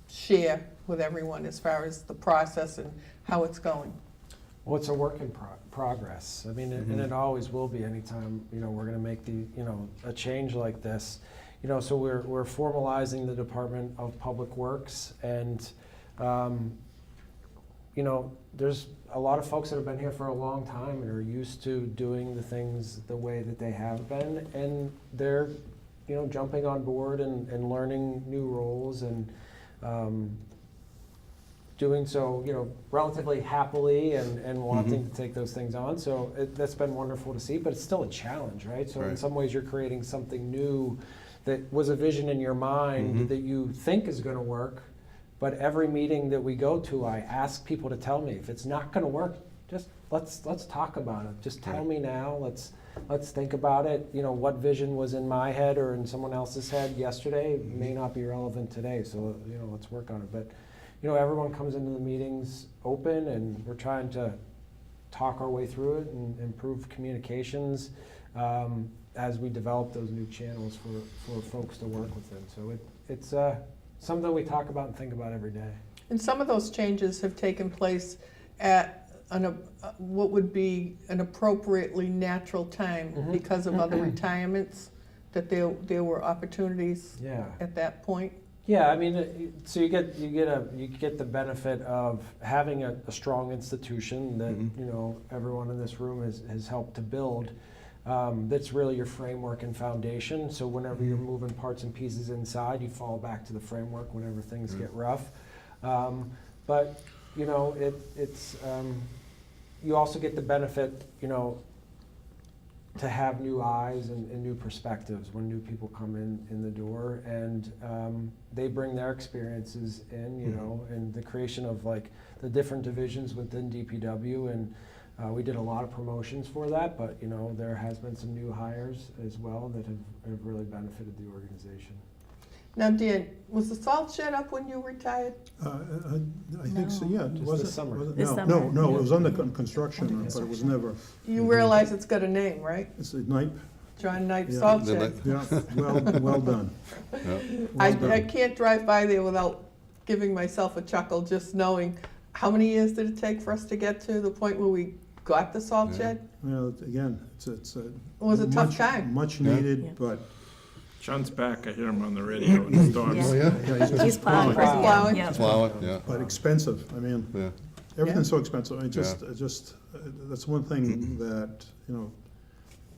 A: share with everyone as far as the process and how it's going?
F: Well, it's a work in progress. I mean, and it always will be anytime, we're gonna make a change like this. So we're formalizing the Department of Public Works, and, there's a lot of folks that have been here for a long time and are used to doing the things the way that they have been, and they're, jumping on board and learning new roles and, doing so, relatively happily and wanting to take those things on. So that's been wonderful to see, but it's still a challenge, right? So in
B: Right.
F: some ways you're creating something new that was a vision in your mind that you think is gonna work, but every meeting that we go to, I ask people to tell me, if it's not gonna work, just let's talk about it. Just tell me now, let's think about it. What vision was in my head or in someone else's head yesterday may not be relevant today, so let's work on it. But everyone comes into the meetings open, and we're trying to talk our way through it and improve communications. as we develop those new channels for folks to work within. So it's something we talk about and think about every day.
A: And some of those changes have taken place at what would be an appropriately natural time because of other retirements, that there were opportunities
F: Yeah.
A: at that point.
F: Yeah, I mean, so you get the benefit of having a strong institution that you know everyone in this room has helped to build. That's really your framework and foundation. So whenever you're moving parts and pieces inside, you fall back to the framework whenever things get rough. But you know, it's you also get the benefit, you know, to have new eyes and new perspectives when new people come in the door, and they bring their experiences in, you know, and the creation of like the different divisions within DPW, and we did a lot of promotions for that, but you know, there has been some new hires as well that have really benefited the organization.
A: Now, Dan, was the salt shed up when you retired?
C: I think so, yeah.
F: Just
C: Was
F: this
C: it-
F: summer.
C: was it-
D: This
C: no,
D: summer.
C: No, it was under construction, but it was never,
A: You realize it's got a name, right?
C: it's a Knipe,
A: John Knipe
C: Yeah.
A: Salt
B: Then
A: Shed.
C: yeah, well done.
A: I can't drive by there without giving myself a chuckle, just knowing how many years did it take for us to get to the point where we got the salt shed?
C: Well, again, it's a.
A: It was a tough time.
C: Much
B: Yeah.
C: needed,
D: Yeah.
C: but
E: John's back. I hear him on the radio in the storms.
B: Oh, yeah?
C: yeah,
D: He's plowing.
F: Plowing.
A: Plowing.
D: Yeah.
B: Flower, yeah,
C: but expensive. I mean,
B: yeah.
C: everything's so expensive. I just that's one thing that, you know,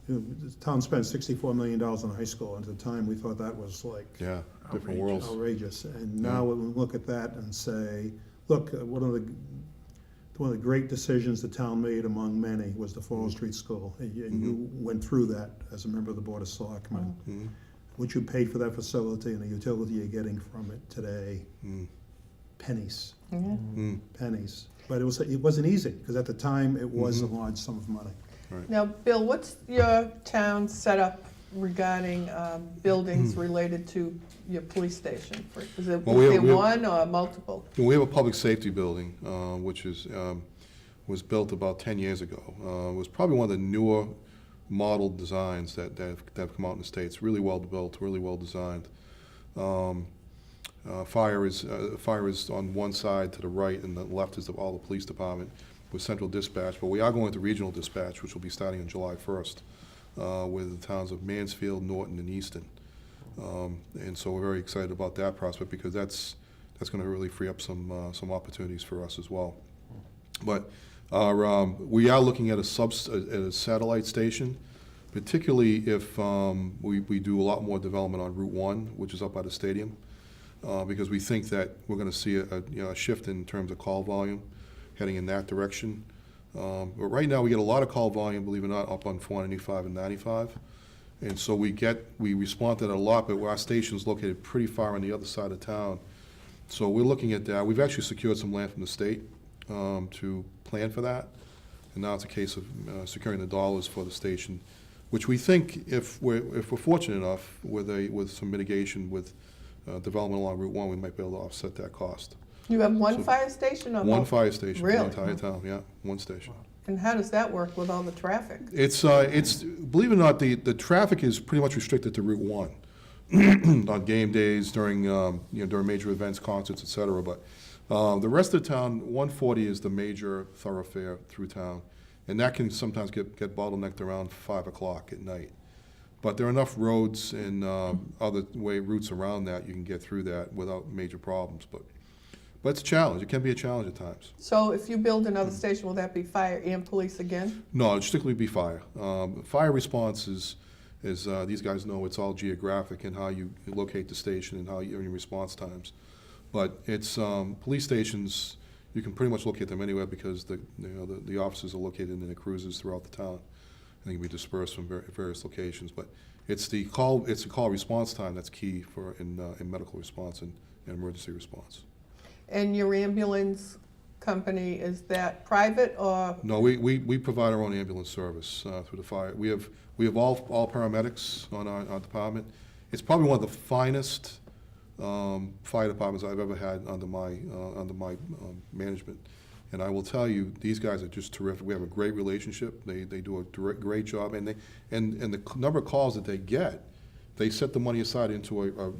C: the town spent $64 million on high school, and at the time, we thought that was like
B: Yeah, different
E: Outrageous.
B: worlds.
C: outrageous. And now we look at that and say, look, one of the great decisions the town made among many was the Fall Street School. And you went through that as a member of the Board of Selectmen. What you paid for that facility and the utility you're getting from it today, pennies, pennies. But it wasn't easy, because at the time, it was a large sum of money.
A: Now, Bill, what's your town setup regarding buildings related to your police station? Is it
B: Well, we have-
A: one or multiple?
B: We have a public safety building, which was built about 10 years ago. It was probably one of the newer model designs that have come out in the States. Really well built, really well designed. Fire is on one side to the right, and the left is all the police department with central dispatch. But we are going to regional dispatch, which will be starting on July 1st, with the towns of Mansfield, Norton, and Easton. And so we're very excited about that prospect, because that's going to really free up some opportunities for us as well. But we are looking at a satellite station, particularly if we do a lot more development on Route 1, which is up by the stadium, because we think that we're going to see a shift in terms of call volume heading in that direction. But right now, we get a lot of call volume, believe it or not, up on 495 and 95. And so we respond to that a lot, but our station's located pretty far on the other side of town. So we're looking at that. We've actually secured some land from the state to plan for that. And now it's a case of securing the dollars for the station, which we think, if we're fortunate enough with some mitigation with development along Route 1, we might be able to offset that cost.
A: You have one
B: So-
A: fire station or
B: One
A: multiple?
B: fire station for the
A: Really?
B: entire town, yeah, one station.
A: And how does that work with all the traffic?
B: It's believe it or not, the traffic is pretty much restricted to Route 1 on game days, during major events, concerts, et cetera. But the rest of the town, 140 is the major thoroughfare through town, and that can sometimes get bottlenecked around 5 o'clock at night. But there are enough roads and other routes around that you can get through that without major problems. But it's a challenge. It can be a challenge at times.
A: So if you build another station, will that be fire and police again?
B: No, it'd strictly be fire. Fire response is these guys know, it's all geographic and how you locate the station and how your response times. But it's police stations. You can pretty much locate them anywhere, because the officers are located in the cruisers throughout the town. They can be dispersed from various locations. But it's the call response time that's key in medical response and emergency response.
A: And your ambulance company, is that private or?
B: No, we provide our own ambulance service through the fire. We have all paramedics on our department. It's probably one of the finest fire departments I've ever had under my management. And I will tell you, these guys are just terrific. We have a great relationship. They do a great job, and the number of calls that they get, they set the money aside into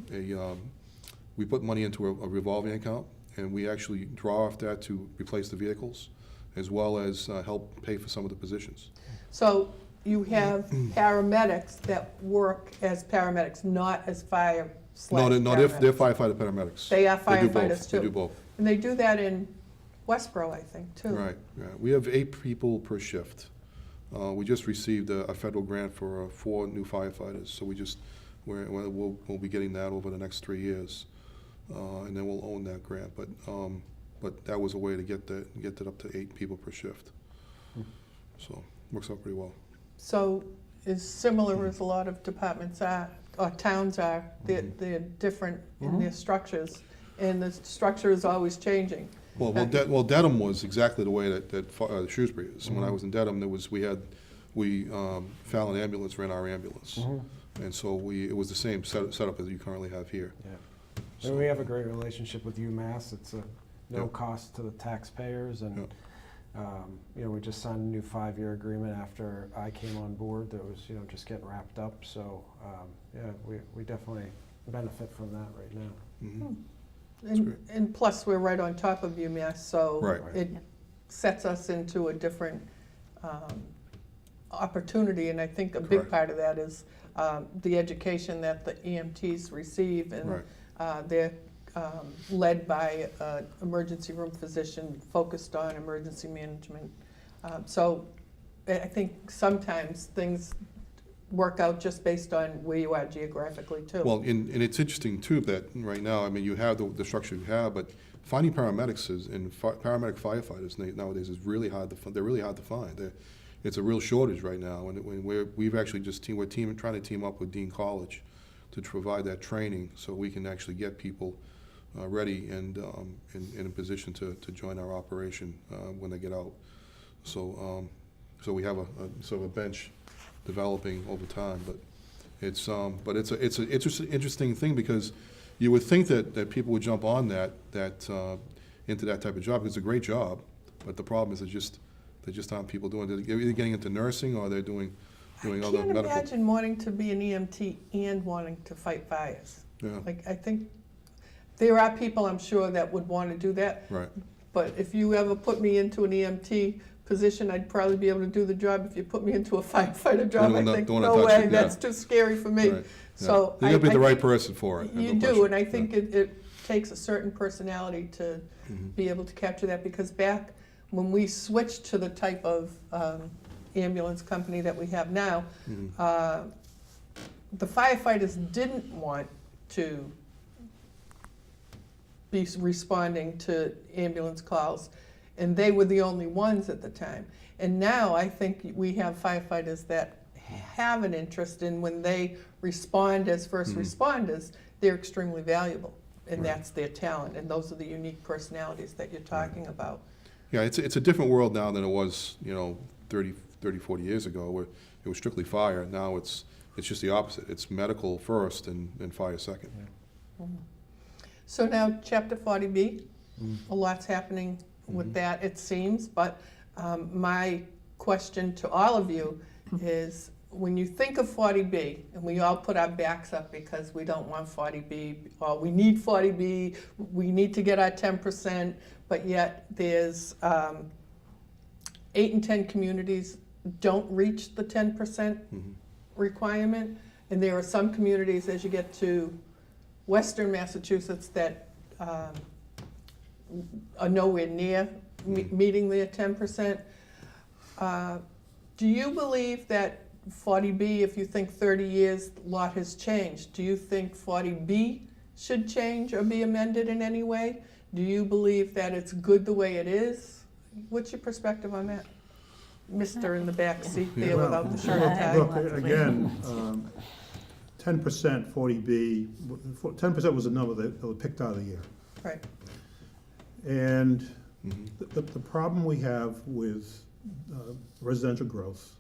B: we put money into a revolving account, and we actually draw off that to replace the vehicles, as well as help pay for some of the positions.
A: So you have paramedics that work as paramedics, not as fire
B: No,
A: paramedics.
B: they're firefighter paramedics.
A: They are
B: They do both.
A: firefighters too.
B: They do both.
A: And they do that in Westboro, I think, too.
B: Right. We have 8 people per shift. We just received a federal grant for 4 new firefighters, so we'll be getting that over the next 3 years, and then we'll own that grant. But that was a way to get that up to 8 people per shift. So works out pretty well.
A: So is similar as a lot of departments are, or towns are. They're different in their structures, and the structure is always changing.
B: Well, Dedham was exactly the way that Shrewsbury is. When I was in Dedham, Fallon Ambulance ran our ambulance, and so it was the same setup as you currently have here.
F: Yeah. And we have a great relationship with UMass. It's no cost to the taxpayers, and we just signed a new 5-year agreement after I came on board. That was just getting wrapped up. So we definitely benefit from that right now.
B: Mm-hmm.
A: And plus, we're right on top of UMass, so
B: Right.
A: it sets us into a different opportunity. And I think a big
B: Correct.
A: part of that is the education that the EMTs receive, and they're led by an emergency room physician focused on emergency management. So I think sometimes things work out just based on where you are geographically, too.
B: Well, and it's interesting too that right now, I mean, you have the structure you have, but finding paramedics paramedic firefighters nowadays is really hard to find. They're really hard to find. It's a real shortage right now, and we've actually we're trying to team up with Dean College to provide that training so we can actually get people ready and in a position to join our operation when they get out. So we have a sort of a bench developing over time, but it's an interesting thing, because you would think that people would jump on that into that type of job, because it's a great job, but the problem is there just aren't people doing it. They're either getting into nursing or they're doing other
A: I
B: medical.
A: can't imagine wanting to be an EMT and wanting to fight fires.
B: Yeah.
A: Like, I think there are people, I'm sure, that would want to do that.
B: Right.
A: But if you ever put me into an EMT position, I'd probably be able to do the job. If you put me into a firefighter job, I think,
B: don't wanna
A: no
B: touch
A: way,
B: it, yeah.
A: that's too scary for me.
B: Right.
A: So
B: You got to be
A: I
B: the right
A: think
B: person for it.
A: You
B: no
A: do,
B: question.
A: and I think it takes a certain personality to be able to capture that, because back when we switched to the type of ambulance company that we have now, the firefighters didn't want to be responding to ambulance calls, and they were the only ones at the time. And now I think we have firefighters that have an interest in, when they respond as first responders, they're extremely valuable, and that's their talent, and those are the unique personalities that you're talking about.
B: Yeah, it's a different world now than it was 30, 40 years ago, where it was strictly fire. Now it's just the opposite. It's medical first and fire second.
A: So now, Chapter 40B, a lot's happening with that, it seems, but my question to all of you is, when you think of 40B, and we all put our backs up because we don't want 40B, or we need 40B, we need to get our 10%, but yet there's 8 in 10 communities don't reach the 10% requirement, and there are some communities, as you get to Western Massachusetts, that are nowhere near meeting their 10%. Do you believe that 40B, if you think 30 years, a lot has changed, do you think 40B should change or be amended in any way? Do you believe that it's good the way it is? What's your perspective on that? Mister in the back seat there without the shirt and tie.
C: Look, again, 10% 40B, 10% was a number that was picked out of the air.
A: Right.
C: And the problem we have with residential growth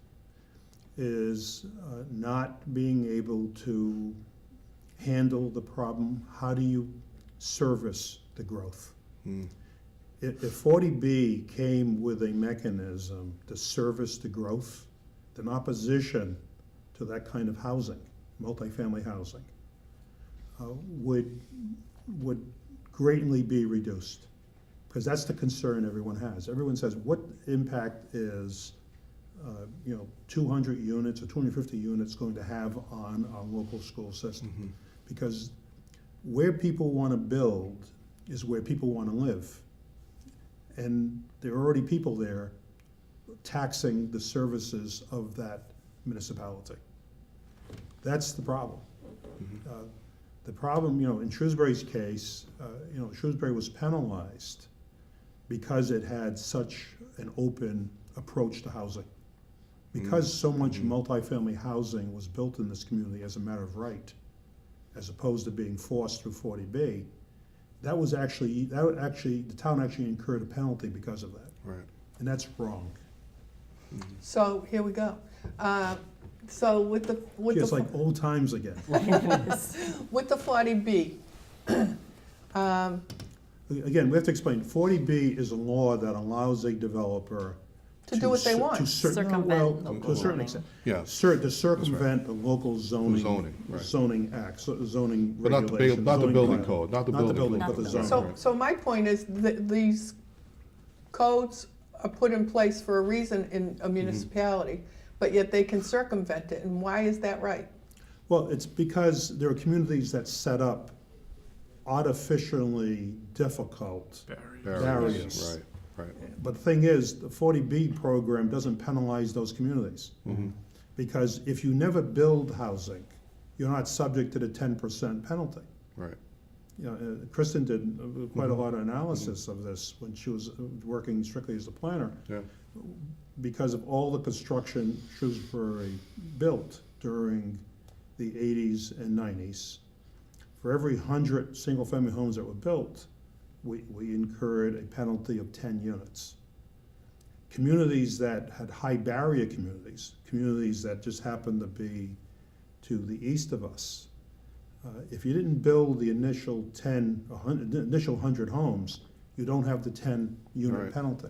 C: is not being able to handle the problem. How do you service the growth? if 40B came with a mechanism to service the growth, then opposition to that kind of housing, multifamily housing, would greatly be reduced. Because that's the concern everyone has. Everyone says, what impact is 200 units or 250 units going to have on our local school system? Because where people want to build is where people want to live. And there are already people there taxing the services of that municipality. That's the problem. The problem, in Shrewsbury's case, Shrewsbury was penalized because it had such an open approach to housing. Because so much multifamily housing was built in this community as a matter of right, as opposed to being forced through 40B, the town actually incurred a penalty because of that.
B: Right.
C: And that's wrong.
A: So here we go. So with the
C: It's like old times again.
A: with the 40B,
C: Again, we have to explain, 40B is a law that allows a developer
A: to do what they want.
C: To
D: Circumvent
C: to a certain
D: zoning.
C: extent.
B: Yeah.
C: To circumvent the local zoning.
B: Zoning, right.
C: Zoning acts, zoning
B: But not the
C: regulations.
B: not the
C: zoning
B: building
C: bylaw.
B: code, not the
C: Not
B: building
C: the building,
B: code.
C: but the
D: Not the
C: zoning.
A: So,
B: Right.
A: so my point is that these codes are put in place for a reason in a municipality, but yet they can circumvent it, and why is that right?
C: Well, it's because there are communities that set up artificially difficult. Barriers.
B: Right.
C: But the thing is, the 40B program doesn't penalize those communities. Because if you never build housing, you're not subject to the 10% penalty.
B: Right.
C: Kristen did quite a lot of analysis of this when she was working strictly as a planner.
B: Yeah.
C: Because of all the construction Shrewsbury built during the 80s and 90s, for every 100 single-family homes that were built, we incurred a penalty of 10 units. Communities that had high barrier communities that just happened to be to the east of us, if you didn't build the initial 100 homes, you don't have the 10-unit
B: Right.
C: penalty.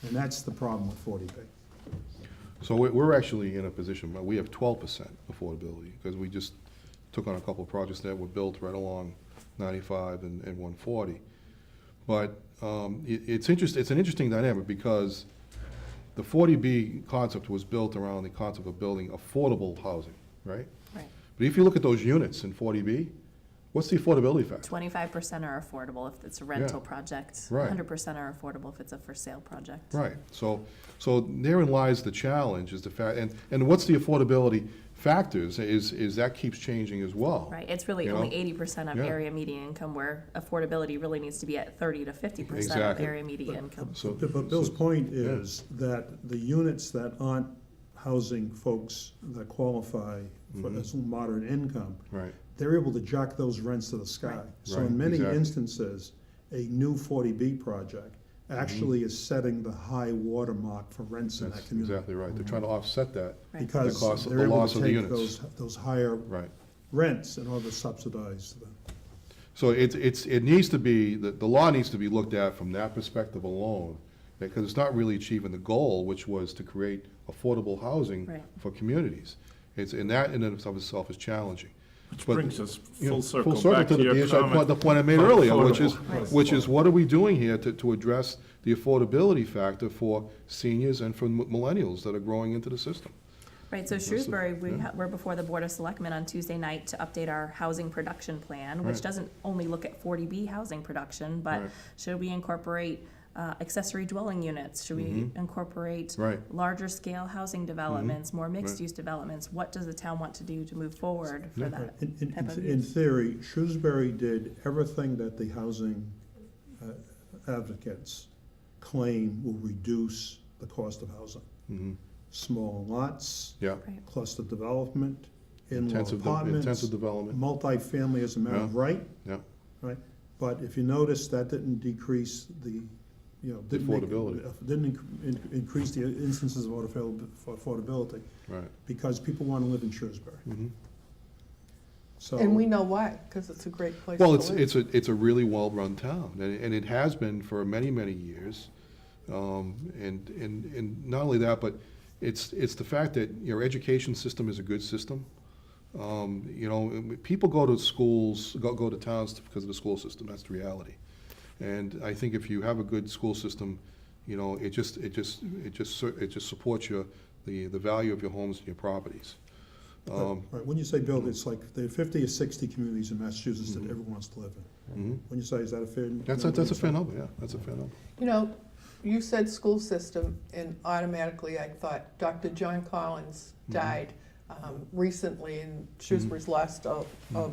C: And that's the problem with 40B.
B: So we're actually in a position where we have 12% affordability, because we just took on a couple of projects that were built right along 95 and 140. But it's an interesting dynamic, because the 40B concept was built around the concept of building affordable housing, right?
D: Right.
B: But if you look at those units in 40B, what's the affordability factor?
D: 25% are affordable if it's a rental
B: Yeah.
D: project.
B: Right.
D: 100% are affordable if it's a for sale project.
B: Right, so therein lies the challenge, is the fact, and what's the affordability factors, is that keeps changing as well.
D: Right, it's really
B: You know?
D: only 80% of
B: Yeah.
D: area median income, where affordability really needs to be at 30 to 50% of
B: Exactly.
D: area median income.
B: So,
C: But Bill's point is that the units that aren't housing folks that qualify for this moderate income,
B: right,
C: they're able to jack those rents to the sky.
D: Right.
C: So
B: Right,
C: in many
B: exactly.
C: instances, a new 40B project actually is setting the high water mark for rents in that
B: that's
C: community.
B: exactly right, they're trying to offset that,
D: Right.
C: Because
B: The cost of
C: they're
B: the
C: able
B: loss
C: to
B: of the
C: take
B: units.
C: those higher
B: right.
C: rents in order to subsidize them.
B: So it needs to be, the law needs to be looked at from that perspective alone, because it's not really achieving the goal, which was to create affordable housing
D: Right.
B: for communities. And that in and of itself is challenging.
E: Which
B: But,
E: brings us
B: you know,
E: full circle back to
B: the
E: your
B: issue,
E: comment.
B: the point I made
E: about
B: earlier,
E: affordable.
B: which is what are we doing here to address the affordability factor for seniors and for millennials that are growing into the system?
D: Right, so Shrewsbury, we're before the Board of Selectmen on Tuesday night to update our housing production plan, which
B: Right.
D: doesn't only look at 40B housing production, but
B: Right.
D: should we incorporate accessory dwelling units? Should we incorporate
B: Right.
D: larger scale housing developments, more mixed-use developments? What does the town want to do to move forward for
B: Yeah.
D: that
C: In
D: type of
C: in
D: use?
C: theory, Shrewsbury did everything that the housing advocates claim will reduce the cost of housing. Small lots,
B: Yeah,
D: Right.
C: cluster development, in-law
B: intensive
C: apartments,
B: development,
C: multifamily as a matter of
B: Yeah.
C: right,
B: yeah,
C: right? But if you notice, that didn't decrease the, didn't make-
B: affordability.
C: Didn't increase the instances of affordability,
B: right.
C: because people want to live in Shrewsbury. So.
A: And we know why, because it's a great place to
B: Well,
A: live.
B: it's a really well-run town, and it has been for many, many years. And not only that, but it's the fact that your education system is a good system. You know, people go to schools, go to towns because of the school system. That's the reality. And I think if you have a good school system, you know, it just supports the value of your homes and your properties.
C: Right, when you say build, it's like there are 50 or 60 communities in Massachusetts that everyone wants to live in.
B: Mhm.
C: When you say, is that a fair?
B: That's
C: number?
B: a fair number, yeah, that's a fair number.
A: You know, you said school system, and automatically I thought Dr. John Collins died recently, and Shrewsbury's lost a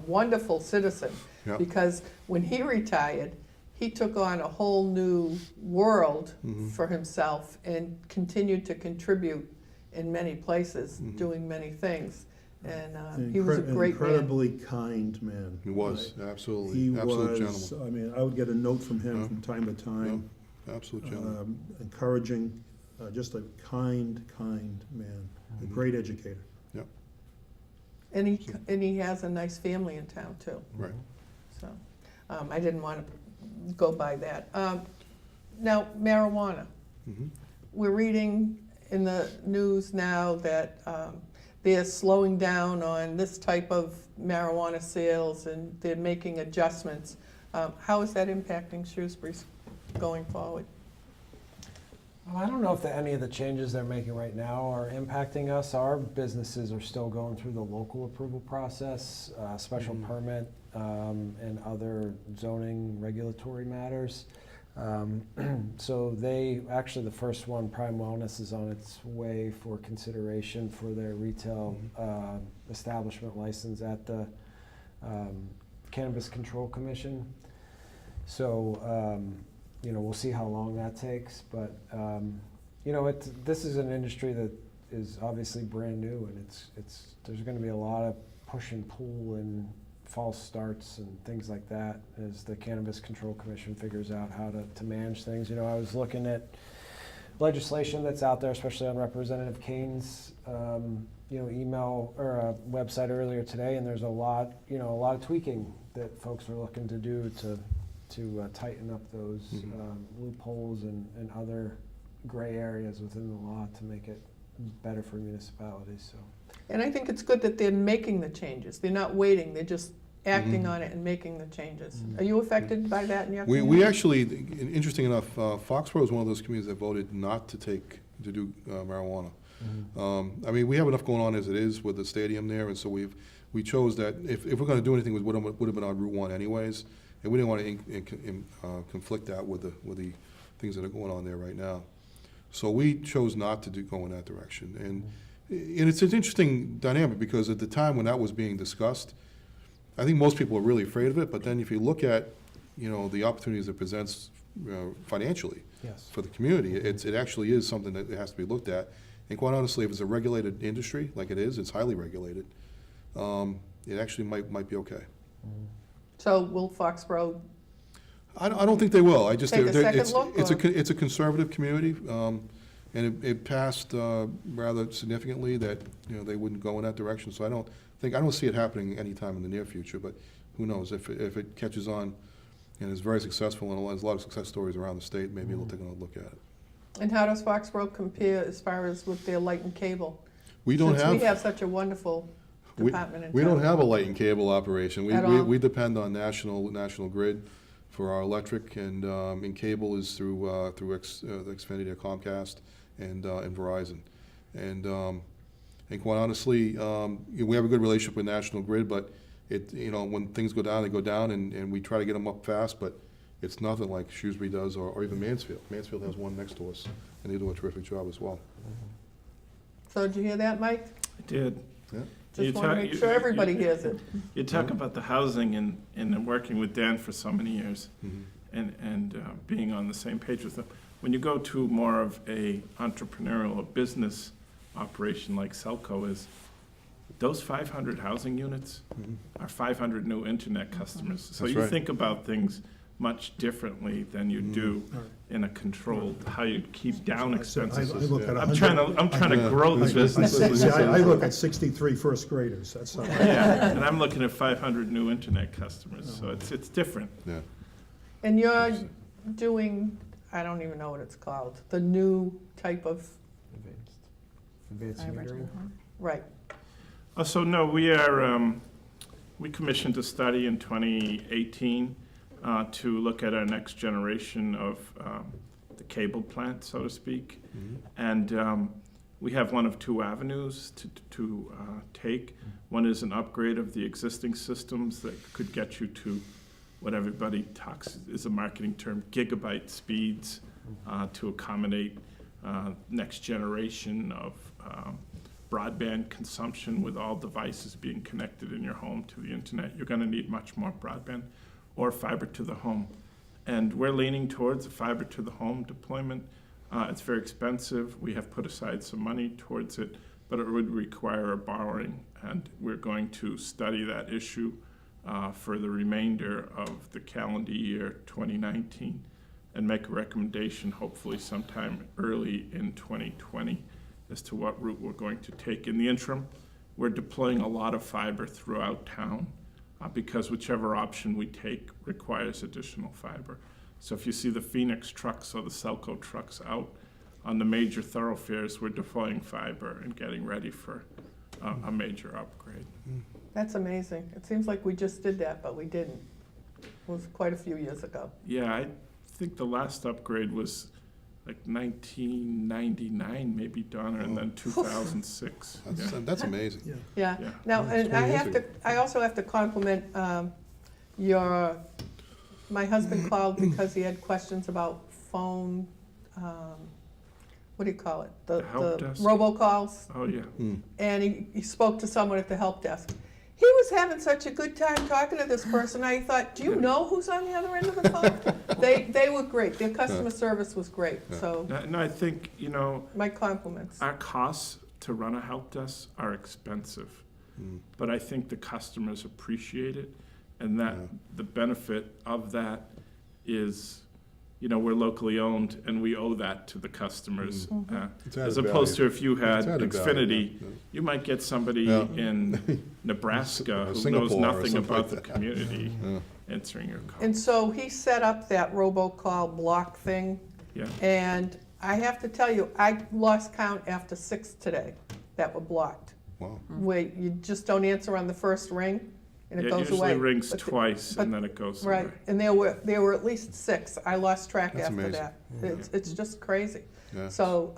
A: wonderful citizen.
B: Yeah.
A: Because when he retired, he took on a whole new world for himself and continued to contribute in many places, doing many things. And he was a
C: An
A: great man.
C: incredibly kind man.
B: He was,
C: Right?
B: absolutely,
C: He
B: absolute
C: was,
B: gentleman.
C: I mean, I would get a note from him
B: Yeah.
C: from time to time,
B: Absolute gentleman.
C: encouraging, just a kind man, a great educator.
A: And he has a nice family in town too.
B: Right.
A: So, I didn't want to go by that. Now, marijuana.
B: Mhm.
A: We're reading in the news now that they're slowing down on this type of marijuana sales and they're making adjustments. How is that impacting Shrewsbury's going forward?
F: Well, I don't know if any of the changes they're making right now are impacting us. Our businesses are still going through the local approval process, special permit, and other zoning regulatory matters. So actually the first one, Prime Wellness, is on its way for consideration for their retail establishment license at the Cannabis Control Commission. So, you know, we'll see how long that takes, but, you know, this is an industry that is obviously brand new, and there's gonna be a lot of push and pull and false starts and things like that as the Cannabis Control Commission figures out how to manage things. You know, I was looking at legislation that's out there, especially on Representative Kane's, you know, email or website earlier today, and there's a lot of tweaking that folks are looking to do to tighten up those loopholes and other gray areas within the law to make it better for municipalities. So.
A: And I think it's good that they're making the changes. They're not waiting, they're just acting on it and making the changes. Are you affected by that in your community?
B: We actually, interesting enough, Foxborough is one of those communities that voted not to do marijuana. I mean, we have enough going on as it is with the stadium there, and so we chose that if we're going to do anything, it would have been on Route 1 anyways, and we didn't want to conflict that with the things that are going on there right now. So we chose not to go in that direction, and it's an interesting dynamic because at the time when that was being discussed, I think most people are really afraid of it. But then if you look at, you know, the opportunities it presents financially
F: Yes.
B: for the community, it actually is something that has to be looked at. And quite honestly, if it's a regulated industry like it is, it's highly regulated. It actually might be okay.
A: So will Foxborough,
B: I don't think they will. I just
A: Take a second
B: it's
A: look,
B: it's
A: or-
B: it's a conservative community, and it passed rather significantly that, you know, they wouldn't go in that direction. So I don't see it happening anytime in the near future. But who knows if it catches on and is very successful, and there's a lot of success stories around the state. Maybe we'll take another look at it.
A: and how does Foxborough compare as far as with their light and cable?
B: We don't
A: Since we have such a wonderful department in town.
B: We don't have a light and cable operation.
A: At all?
B: We depend on National Grid for our electric, and cable is through Xfinity or Comcast and Verizon. And quite honestly, we have a good relationship with National Grid, but when things go down, they go down, and we try to get them up fast, but it's nothing like Shrewsbury does or even Mansfield. Mansfield has one next to us, and they do a terrific job as well.
A: So did you hear that, Mike?
E: I did.
B: Yeah.
A: Just want to make sure everybody hears it.
E: You talk about the housing and working with Dan for so many years and being on the same page with him. When you go to more of a entrepreneurial or business operation like Selco is, those 500 housing units are 500 new internet customers. So
B: That's
E: you
B: right.
E: think about things much differently than you do in a controlled, how you keep down expenses.
C: I look at
E: I'm trying to grow the business.
C: I look at 63 first graders, that's not.
E: Yeah, and I'm looking at 500 new internet customers, so it's different.
B: Yeah.
A: And you're doing, I don't even know what it's called, the new type of,
F: Advanced metering.
A: right.
E: So no, we commissioned a study in 2018 to look at our next generation of the cable plant, so to speak. And we have one of two avenues to take. One is an upgrade of the existing systems that could get you to what everybody talks is a marketing term, gigabyte speeds, to accommodate next generation of broadband consumption with all devices being connected in your home to the internet. You're going to need much more broadband or fiber to the home. And we're leaning towards a fiber to the home deployment. It's very expensive. We have put aside some money towards it, but it would require a borrowing. And we're going to study that issue for the remainder of the calendar year 2019 and make a recommendation hopefully sometime early in 2020 as to what route we're going to take. In the interim, we're deploying a lot of fiber throughout town because whichever option we take requires additional fiber. So if you see the Phoenix trucks or the Selco trucks out on the major thoroughfares, we're deploying fiber and getting ready for a major upgrade.
A: That's amazing. It seems like we just did that, but we didn't. It was quite a few years ago.
E: Yeah, I think the last upgrade was like 1999, maybe done, and then 2006.
B: That's amazing.
A: Yeah.
E: Yeah.
A: Now, and
B: 20 years
A: I also have to compliment my husband called because he had questions about phone, what do you call it?
E: The help desk?
A: robocalls.
E: Oh, yeah.
A: And he spoke to someone at the help desk. He was having such a good time talking to this person. I thought, do you know who's on the other end of the phone? They were great. Their customer service was great. So
E: No, I think,
A: my compliments.
E: our costs to run a help desk are expensive, but I think the customers appreciate it, and that the benefit of that is, we're locally owned, and we owe that to the customers.
B: It's added
E: As opposed
B: value.
E: to if you had
B: It's added
E: Xfinity,
B: value,
E: you might get somebody
B: Yeah.
E: in Nebraska who
B: Singapore
E: knows
B: or
E: nothing
B: something
E: about
B: like
E: the
B: that.
E: community answering your call.
A: And so he set up that robocall block thing.
E: Yeah.
A: And I have to tell you, I lost count after 6 today that were blocked.
B: Wow.
A: Where you just don't answer on the first ring and it
E: It
A: goes away.
E: usually rings
A: But the-
E: twice,
A: but-
E: and then it goes away.
A: Right, and there were at least 6. I lost track
B: That's
A: after
B: amazing.
A: that. It's just crazy.
B: Yeah.
A: So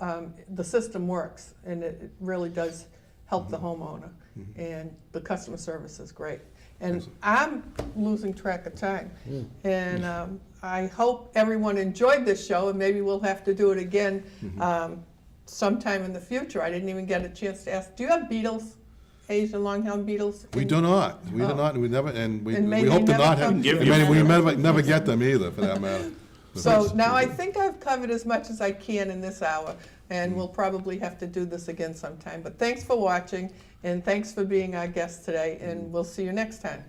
A: the system works and it really does help the homeowner. And the customer service is great. And I'm losing track of time. And I hope everyone enjoyed this show, and maybe we'll have to do it again sometime in the future. I didn't even get a chance to ask, do you have beetles, Asian longhorn beetles?
B: We do not. We do
A: Oh.
B: not. We never. And we
A: And may
B: we
A: they
B: hope to
A: never
B: not
A: come
B: have.
E: to you.
B: We never get them either, for that matter.
A: So now I think I've covered as much as I can in this hour, and we'll probably have to do this again sometime. But thanks for watching, and thanks for being our guest today, and we'll see you next time.